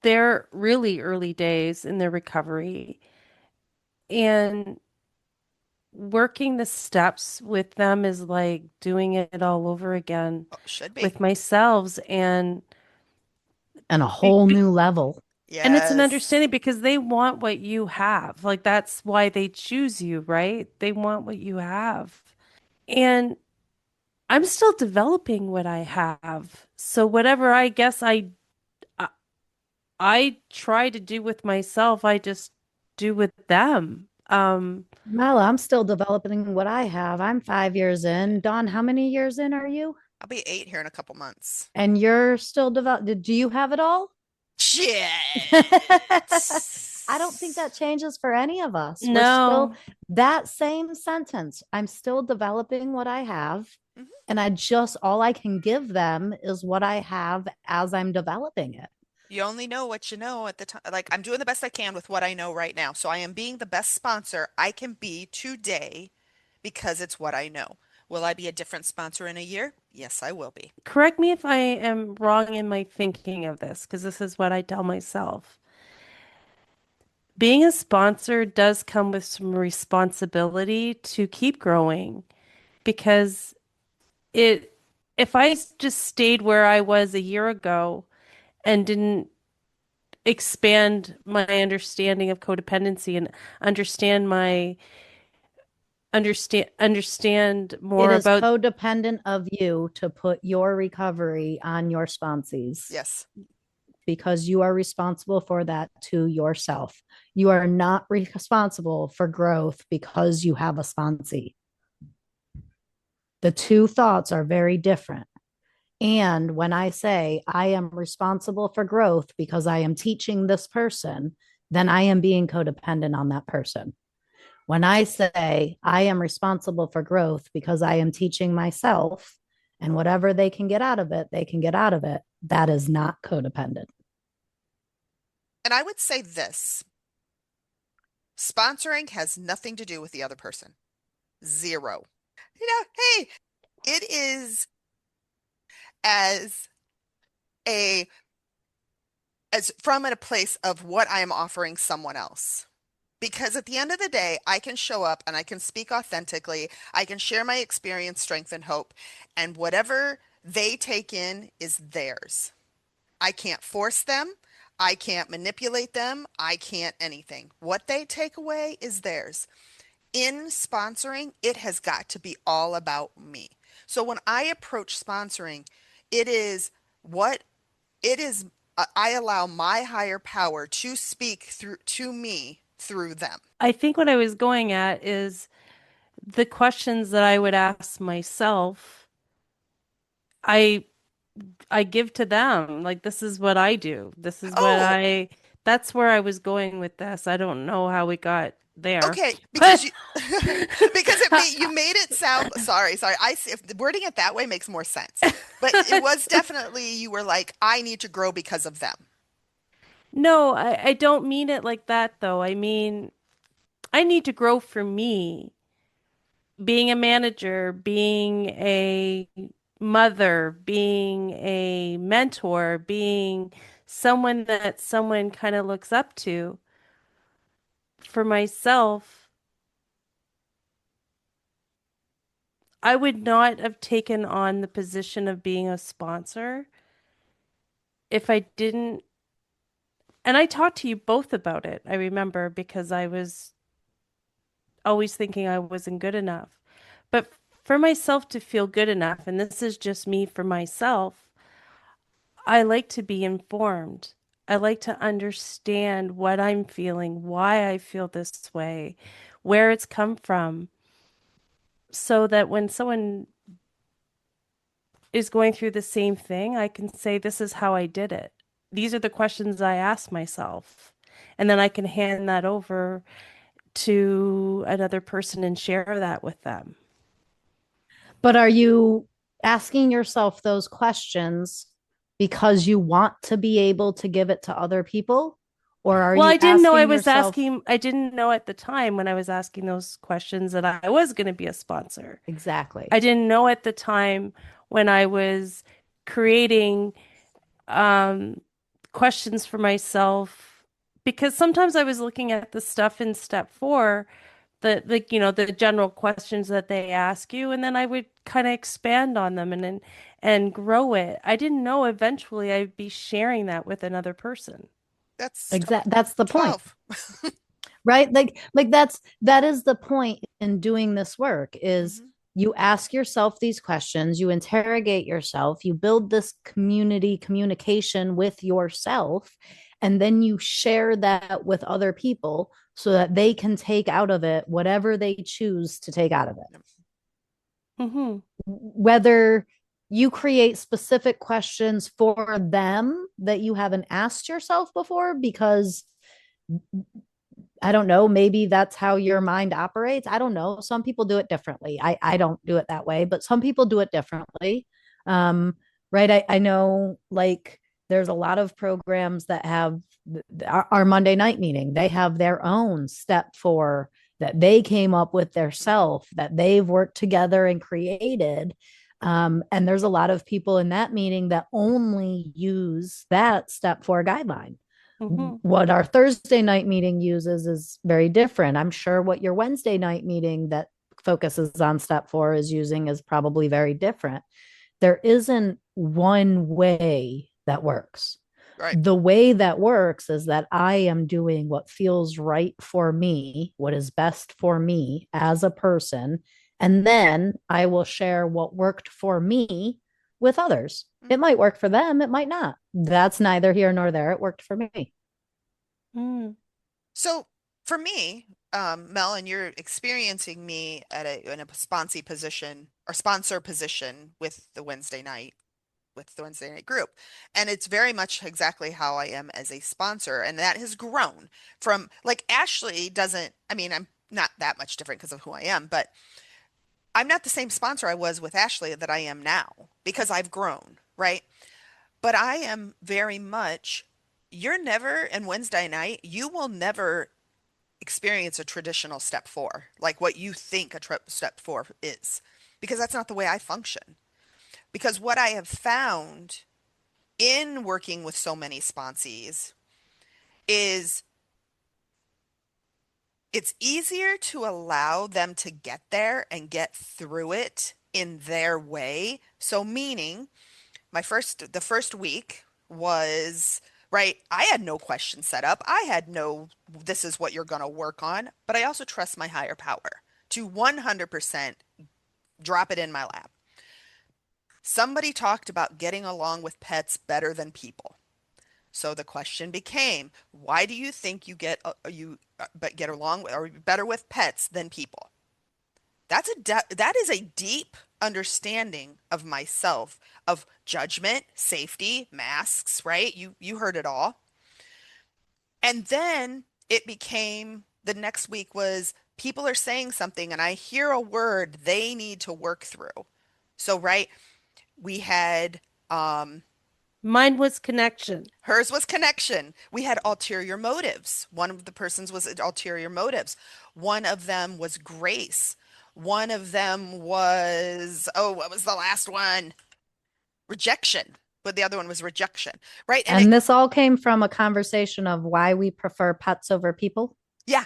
they're really early days in their recovery. And working the steps with them is like doing it all over again Oh, should be. with myself. and a Be, whole be, new level. and it's an Yes. understanding because they want what you have. Like that's why they choose you, right? They want what you have. And I'm still developing what I have. So whatever I guess I, I try to do with myself, I just do with them. Well, I'm still developing what I have. I'm 5 years in. Dawn, how many years in are you? I'll be 8 here in a couple months. And you're still develop. Do you have it all? Shit. I don't think that changes for any of us. We're still No. that same sentence. I'm still developing what I have. Mhm. And I just, all I can give them is what I have as I'm developing it. You only know what you know at the time. Like, I'm doing the best I can with what I know right now. So I am being the best sponsor I can be today because it's what I know. Will I be a different sponsor in a year? Yes, I will be. Correct me if I am wrong in my thinking of this, because this is what I tell myself. Being a sponsor does come with some responsibility to keep growing because it, if I just stayed where I was a year ago and didn't expand my understanding of codependency and understand my understand It more is about codependent of you to put your recovery on your sponsees, Yes. because you are responsible for that to yourself. You are not responsible for growth because you have a sponsee. The two thoughts are very different. And when I say I am responsible for growth because I am teaching this person, then I am being codependent on that person. When I say I am responsible for growth because I am teaching myself, and whatever they can get out of it, they can get out of it, that is not codependent. And I would say this, sponsoring has nothing to do with the other person. Zero. Hey, it is as a as from a place of what I am offering someone else. Because at the end of the day, I can show up and I can speak authentically. I can share my experience, strength, and hope. And whatever they take in is theirs. I can't force them. I can't manipulate them. I can't anything. What they take away is theirs. In sponsoring, it has got to be all about me. So when I approach sponsoring, it is what it is. I allow my higher power to speak through to me through them. I think what I was going at is the questions that I would ask myself, I I give to them. Like this is what I do. This is what Oh, that's where I was going with this. I don't know how we got there. okay, because But you because you made it sound sorry. If wording it that way makes more sense. But it was definitely you were like, I need to grow because of them. no, I don't mean it like that though. I mean, I need to grow for me. Being a manager, being a mother, being a mentor, being someone that someone kind of looks up to. For myself, I would not have taken on the position of being a sponsor if I didn't. And I talked to you both about it, I remember, because I was always thinking I wasn't good enough. But for myself to feel good enough, and this is just me for myself, I like to be informed. I like to understand what I'm feeling, why I feel this way, where it's come from, so that when someone is going through the same thing, I can say, this is how I did it. these are the questions I ask myself. And then I can hand that over to another person and share that with them. But are you asking yourself those questions because you want to be able to give it to other people? Or are Well, you I didn't know I asking was yourself asking, I didn't know at the time when I was asking those questions that I was going to be a sponsor. exactly? I didn't know at the time when I was creating um, questions for myself because sometimes I was looking at the stuff in step four, the general questions that they ask you, and then I would kind of expand on them and grow it. I didn't know eventually I'd be sharing that with another person. That's step That's the point. 12. Right, like that is the point in doing this work is Hmm. you ask yourself these questions, you interrogate yourself, you build this community communication with yourself, and then you share that with other people so that they can take out of it whatever they choose to take out of it, Mm-hmm. whether you create specific questions for them that you haven't asked yourself before because I don't know, maybe that's how your mind operates. I don't know. Some people do it differently. I don't do it that way, but some people do it differently. Um, right. I know like there's a lot of programs that have our Monday night meeting. They have their own step four that they came up with their Hmm. self that they've worked together and created. And there's a lot of people in that meeting that only use that step four guideline. Mm-hmm. What our Thursday night meeting uses is very different. I'm sure what your Wednesday night meeting that focuses on step four is using is probably very different. There isn't one way that works. Right. The way that works is that I am doing what feels right for me, what is best for me as a person. And then I will share what worked for me with others. It Hmm. might work for them, it might not. That's neither here nor there. It worked for me. Mm. So for me, Mel, and you're experiencing me in a sponsee position or sponsor position with the Wednesday night group. And it's very much exactly how I am as a sponsor. And that has grown from like Ashley doesn't, I mean, I'm not that much different because of who I am, but I'm not the same sponsor I was with Ashley that I am now because I've grown, right? But I am very much, you're never, and Wednesday night, you will never experience a traditional step four, like what you think a step four is, because that's not the way I function. Because what I have found in working with so many sponsees is it's easier to allow them to get there and get through it in their way. So meaning the first week was right. I had no question set up. I had no, this is what you're going to work on, but I also trust my higher power to 100% drop it in my lap. Somebody talked about getting along with pets better than people. So the question became, why do you think but get along with or better with pets than people? That is a deep understanding of myself, of judgment, safety, masks, right? You heard it all. And then it became the next week was people are saying something and I hear a word they need to work through. So right, we had Mine was connection. hers was connection. We had ulterior motives. One of the persons was ulterior motives. One of them was grace. One of them was, oh, what was the last one? Rejection. But the other one was rejection, right? And And this all came from a conversation of why we prefer pets over people. yeah.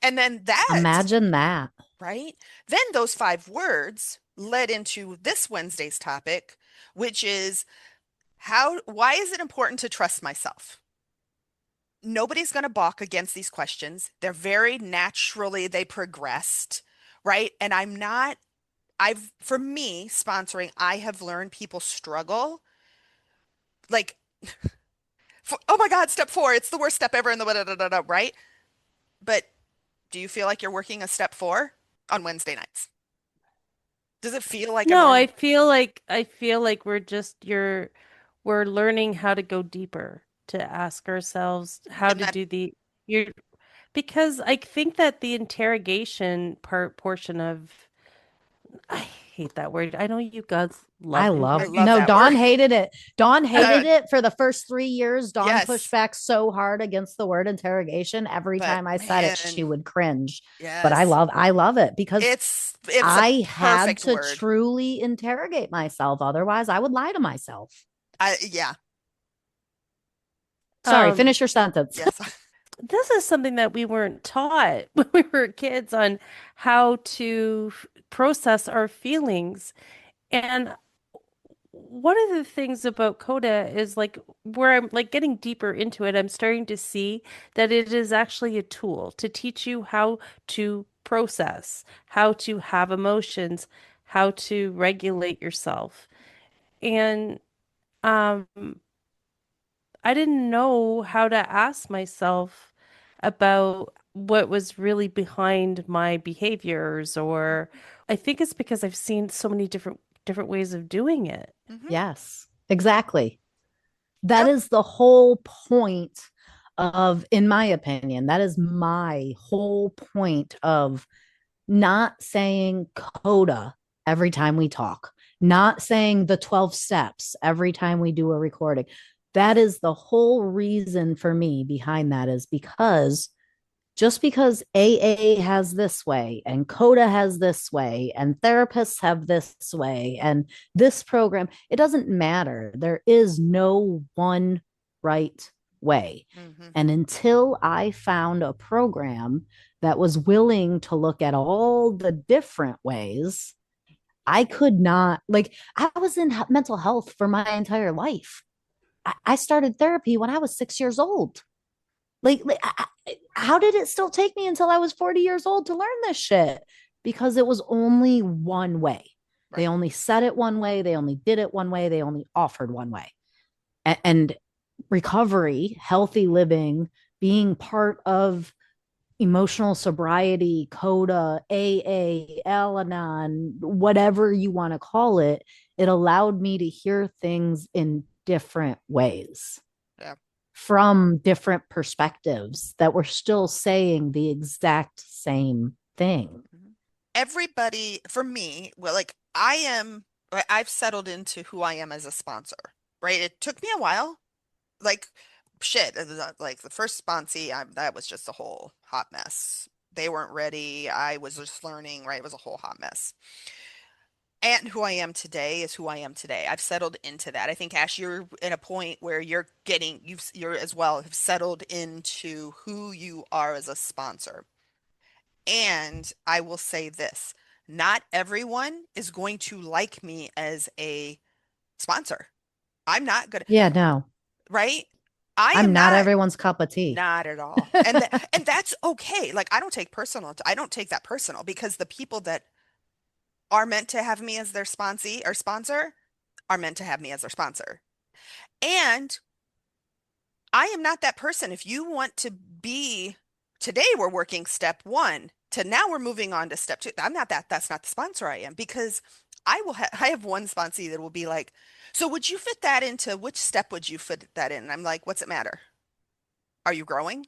And then Imagine that. right? Then those 5 words led into this Wednesday's topic, which is why is it important to trust myself? Nobody's going to balk against these questions. They're very naturally, they progressed, right? And for me, sponsoring, I have learned people struggle. Like, oh my God, step four, it's the worst step ever in the da, da, da, da, right? But do you feel like you're working a step four on Wednesday nights? Does it feel like a No, normal? I feel like we're just we're learning how to go deeper, to ask ourselves how And to that, do the you're because I think that the interrogation portion of I hate that word. I know you guys I love love, I love no, interrogation. that word. Dawn hated it. Dawn hated Uh, it for the first 3 years. Dawn pushed yes, back so hard against the word interrogation. Every but time I said it, she man, would cringe. But yes, I love it because it's a I had perfect to word. truly interrogate myself. Otherwise, I would lie to myself. Yeah, Sorry, Um, finish your sentence. yes. this is something that we weren't taught when we were kids on how to process our feelings. And one of the things about Coda is like where I'm like getting deeper into it, I'm starting to see that it is actually a tool to teach you how to process, how to have emotions, how to regulate yourself. And um, I didn't know how to ask myself about what was really behind my behaviors, or I think it's because I've seen so many different ways of doing it. Hmm. Yes, exactly. That Yep. is the whole point of, in my opinion, that is my whole point of not saying coda every time we talk, not saying the 12 steps every time we do a recording. That is the whole reason for me behind that, is because just because AA has this way and Coda has this way and therapists have this way and this program, it doesn't matter. There is no one right way. Hmm. And until I found a program that was willing to look at all the different ways, I could not, like, I was in mental health for my entire life. I started therapy when I was 6 years old. How did it still take me until I was 40 years old to learn this shit? Because it was only one way. They Right. only said it one way. They only did it one way. They only offered one way. And recovery, healthy living, being part of emotional sobriety, CODA, AA, Al Anon, whatever you want to call it, it allowed me to hear things in different ways Yeah. from different perspectives that were still saying the exact same thing. Mhm. Everybody, for me, well, like I've settled into who I am as a sponsor, right? It took me a while. Like, shit, like the first sponsee, that was just a whole hot mess. They weren't ready. I was just learning, right? It was a whole hot mess. And who I am today is who I am today. I've settled into that. I think, Ash, you're in a point where you're as well have settled into who you are as a sponsor. And I will say this, not everyone is going to like me as a sponsor. I'm not gonna, Yeah, no, right? I I'm am not not, everyone's cup of tea. not at all. And that's okay. Like I don't take that personal because the people that are meant to have me as their sponsee or sponsor are meant to have me as their sponsor. And I am not that person. If you want to be, today we're working step one to now we're moving on to step two. I'm not that, that's not the sponsor I am because I have one sponsee that will be like, so would you fit that into which step would you fit that in? And I'm like, what's it matter? Are you growing?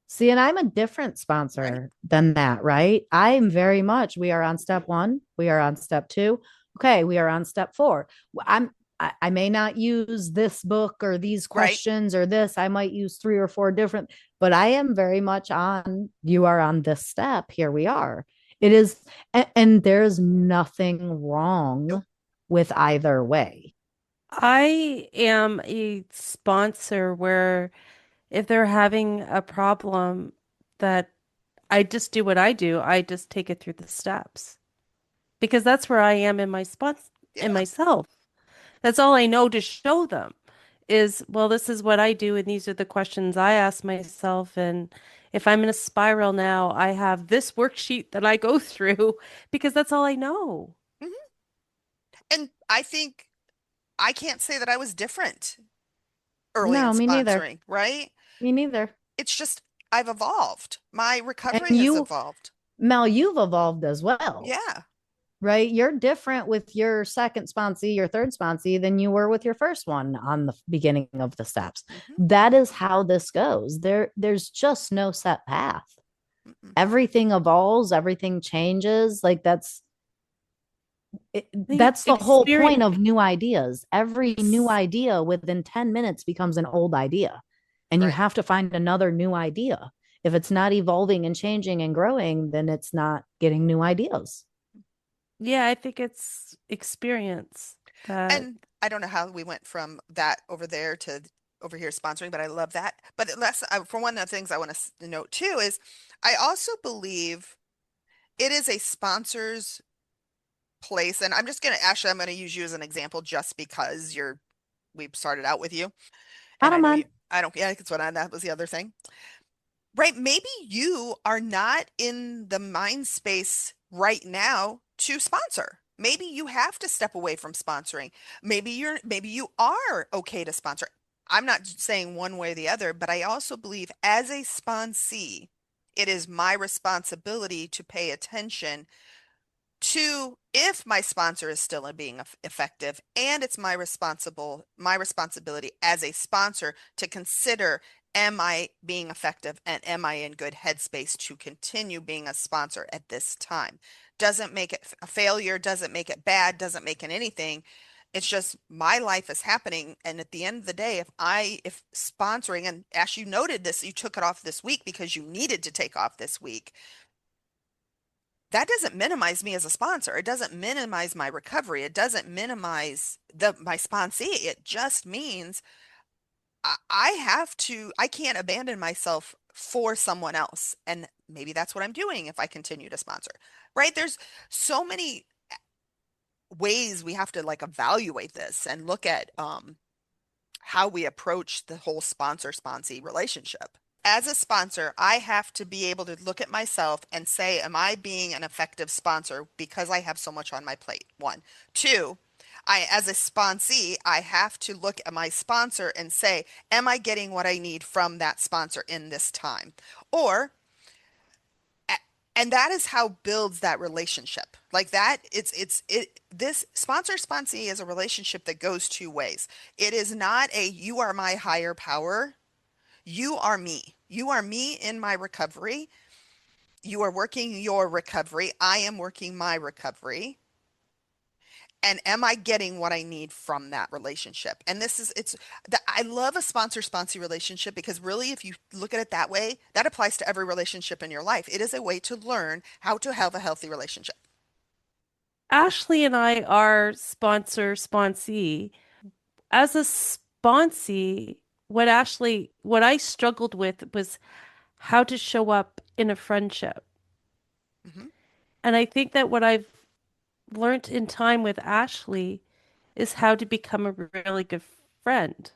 See, and I'm a different Right? sponsor than that, right? I'm very much, we are on step one, we are on step two. Okay, we are on step four. I may not use this book or these Right? questions or this. I might use three or four different, but I am very much on, you are on this step. Here we are. It is, and there's nothing Nope. wrong with either way. I am a sponsor where if they're having a problem that I just do what I do, I just take it through the steps because that's where I am in my sponsor in Yeah. myself. That's all I know to show them is, well, this is what I do, and these are the questions I ask myself. And if I'm in a spiral now, I have this worksheet that I go through because that's all I know. Hmm. And I think I can't say that I was different early in No, me neither. sponsoring, right? Me neither. It's just I've evolved. My And recovery has you, evolved. Mel, you've evolved as well. Yeah. right? You're different with your second sponsee, your third sponsee than you were with your first one on the beginning of the steps. Hmm. That is how this goes. There's just no set path. Mm-mm. Everything evolves, everything changes. Like I think that's the whole point experience, of new ideas. Every new idea within 10 minutes becomes an old idea. And you Right. have to find another new idea. If it's not evolving and changing and growing, then it's not getting new ideas. yeah, I think it's experience that And I don't know how we went from that over there to over here sponsoring, but I love that. But unless, for one of the things I want to note too is I also believe it is a sponsor's place. And I'm just going to, Ashley, I'm going to use you as an example just because we started out with you. I And I don't know mind. I don't, yeah, that was the other thing. Right. Maybe you are not in the mind space right now to sponsor. Maybe you have to step away from sponsoring. Maybe you are okay to sponsor. I'm not saying one way or the other, but I also believe as a sponsee, it is my responsibility to pay attention to if my sponsor is still being effective, and it's my responsibility as a sponsor to consider, am I being effective and am I in good headspace to continue being a sponsor at this time? Doesn't make it a failure, doesn't make it bad, doesn't make it anything. It's just my life is happening, and at the end of the day, if sponsoring, and Ash, you noted this, you took it off this week because you needed to take off this week. That doesn't minimize me as a sponsor. It doesn't minimize my recovery. It doesn't minimize my sponsee. It just means I can't abandon myself for someone else. And maybe that's what I'm doing if I continue to sponsor, right? There's so many ways we have to like evaluate this and look at how we approach the whole sponsor sponsee relationship. As a sponsor, I have to be able to look at myself and say, am I being an effective sponsor because I have so much on my plate? One. Two, as a sponsee, I have to look at my sponsor and say, am I getting what I need from that sponsor in this time? Or, and that is how builds that relationship. Like that, this sponsor sponsee is a relationship that goes two ways. It is not a you are my higher power, you are me. You are me in my recovery. You are working your recovery. I am working my recovery. And am I getting what I need from that relationship? And I love a sponsor sponsee relationship because really, if you look at it that way, that applies to every relationship in your life. It is a way to learn how to have a healthy relationship. Ashley and I are sponsor sponsee. As a sponsee, what I struggled with was how to show up in a friendship. Hmm. And I think that what I've learned in time with Ashley is how to become a really good friend.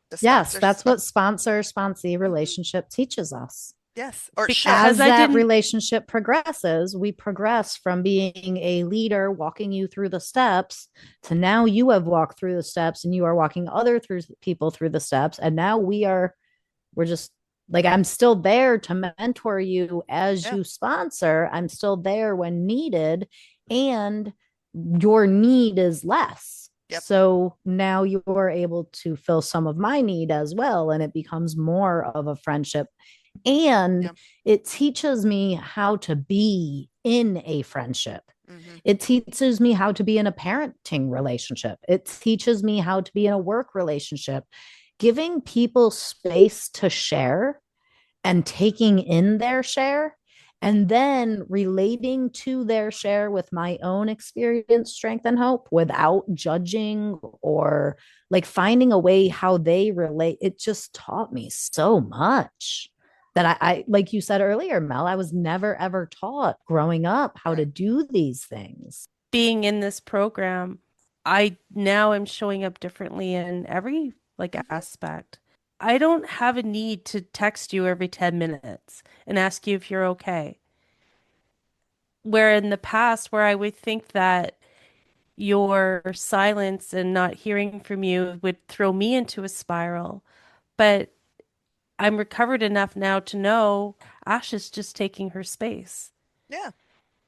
The Yes, sponsor that's what sponsee. sponsor sponsee Hmm. relationship teaches us. Yes, or should. Because As I that didn't, relationship progresses, we progress from being a leader walking you through the steps to now you have walked through the steps and you are walking other through people through the steps. And now we're just like, I'm still there to mentor you as Yeah. you sponsor. I'm still there when needed, and your need is less. Yep. So now you're able to fill some of my need as well. And it becomes more of a friendship, and Yep. it teaches me how to be in a friendship. Hmm. It teaches me how to be in a parenting relationship. It teaches me how to be in a work relationship. Giving people space to share and taking in their share, and then relating to their share with my own experience, strength, and hope without judging or like finding a way how they relate. It just taught me so much that I like you said earlier, Mel, I was never ever taught growing up how to Right. do these things. being in this program, I now am showing up differently in every like Hmm. aspect. I don't have a need to text you every 10 minutes and ask you if you're okay. Where in the past, where I would think that your silence and not hearing from you would throw me into a spiral. But I'm recovered enough now to know Ash is just taking her space. Yeah.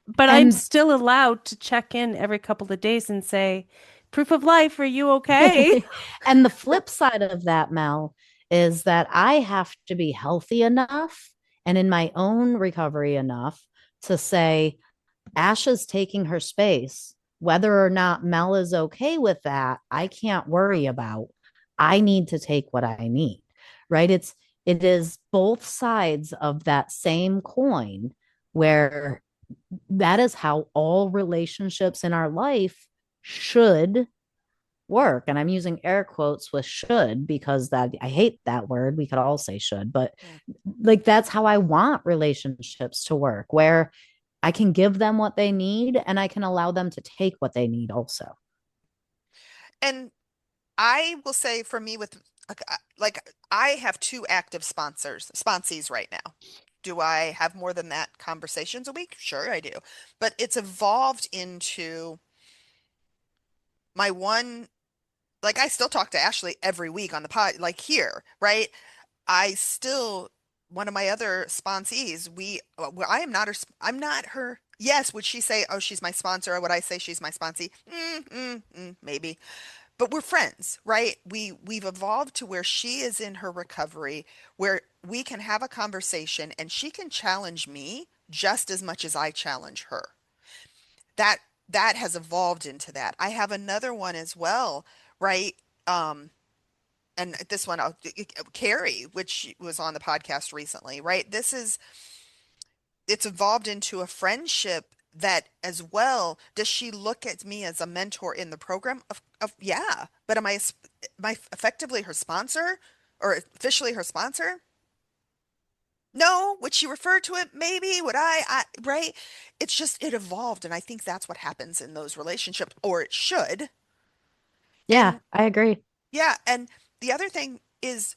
But I'm And still allowed to check in every couple of days and say, proof of life, are you okay? and the flip side of that, Mel, is that I have to be healthy enough and in my own recovery enough to say, Asha's taking her space. Whether or not Mel is okay with that, I can't worry about. I need to take what I need, right? It is both sides of that same coin where that is how all relationships in our life should work. And I'm using air quotes with should because that I hate that word. We could all say should, but Yeah. like that's how I want relationships to work, where I can give them what they need and I can allow them to take what they need also. And I will say for me with like I have two active sponsees right now. Do I have more than that conversations a week? Sure, I do. But it's evolved into my one, like I still talk to Ashley every week on the pod, like here, right? I still, one of my other sponsees, I am not I'm not her. Yes, would she say, oh, she's my sponsor? Or would I say she's my sponsee? Maybe. But we're friends, right? We've evolved to where she is in her recovery, where we can have a conversation and she can challenge me just as much as I challenge her. That that has evolved into that. I have another one as well, right? Um, and this one, Carrie, which was on the podcast recently, right? It's evolved into a friendship that as well. Does she look at me as a mentor in the program? Yeah, but am I effectively her sponsor or officially her sponsor? No. Would she refer to it? Maybe. Right? It's just, it evolved. And I think that's what happens in those relationships, or it should. Yeah, And I agree. yeah, and the other thing is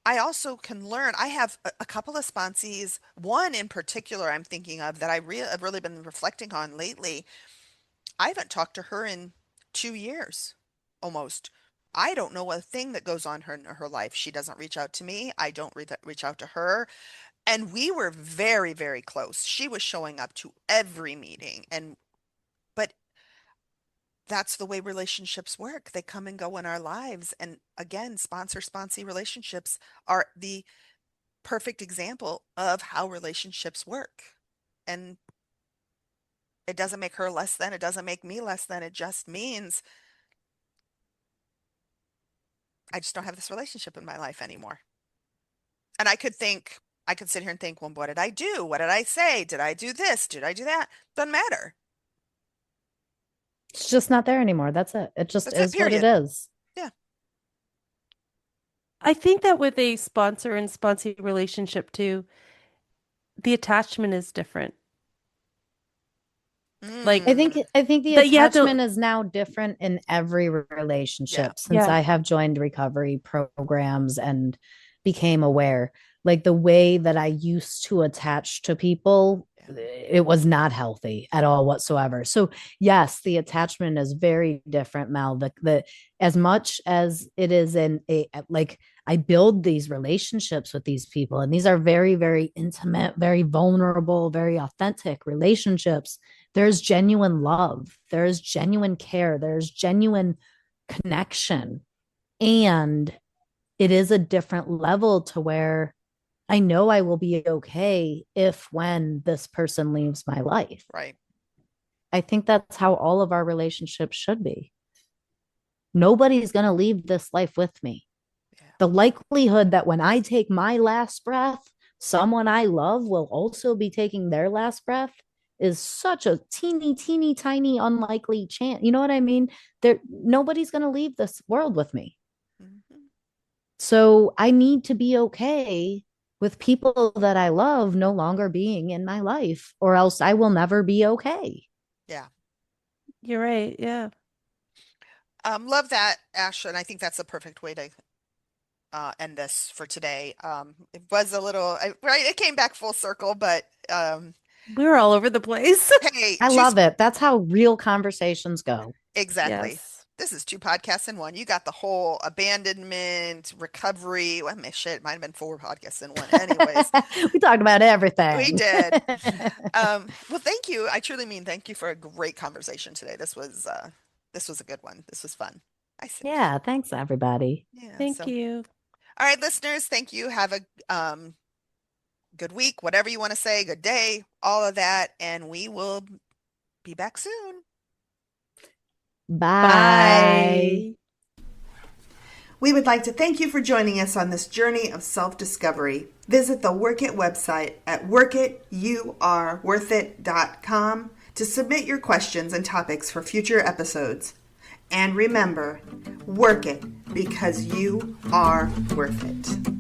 I also can learn. I have a couple of sponsees, one in particular I'm thinking of that I've really been reflecting on lately. I haven't talked to her in 2 years, almost. I don't know a thing that goes on in her life. She doesn't reach out to me. I don't reach out to her. And we were very, very close. She was showing up to every meeting. But that's the way relationships work. They come and go in our lives. And again, sponsor-sponsee relationships are the perfect example of how relationships work. And it doesn't make her less than, it doesn't make me less than. It just means I just don't have this relationship in my life anymore. And I could sit here and think, well, what did I do? What did I say? Did I do this? Did I do that? Doesn't matter. It's just not there anymore. That's it. It just That's it, is what it period. is. Yeah. I think that with a sponsor and sponsee relationship too, the attachment is different. Like Mm, I think the that you have to, attachment is now different in every yeah. relationship since yeah. I have joined recovery programs and became aware. Like the way that I used to attach to people, Yeah. it was not healthy at all whatsoever. So yes, the attachment is very different, Mel. The as much as it is in a like I build these relationships with these people, and these are very, very intimate, very vulnerable, very authentic relationships. There's genuine love, there's genuine care, there's genuine connection. And it is a different level to where I know I will be okay if when this person leaves my life. Right. I think that's how all of our relationships should be. Nobody's going to leave this life with me. Yeah. The likelihood that when I take my last breath, someone I love will also be taking their last breath is such a teeny, teeny, tiny, unlikely chance. You know what I mean? Nobody's going to leave this world with me. Mhm. So I need to be okay with people that I love no longer being in my life, or else I will never be okay. Yeah. You're right. Yeah. Love that, Ash, and I think that's the perfect way to end this for today. It was a little, right, it came back full circle, but We were all over the place. hey, I love it. That's how real conversations go. exactly. Yes. this is two podcasts in one. You got the whole abandonment, recovery. Well, shit, it might have been four podcasts in one. Anyways, We talked about everything. we did. Well, thank you. I truly mean thank you for a great conversation today. This was a good one. This was fun. I think. Yeah, thanks everybody. Yeah. Thank So, you. all right, listeners, thank you. Have a good week, whatever you want to say, good day, all of that, and we will be back soon. Bye. We would like to thank you for joining us on this journey of self-discovery. Visit the Work It website at workityouareworthit.com to submit your questions and topics for future episodes. And remember, work it because you are worth it.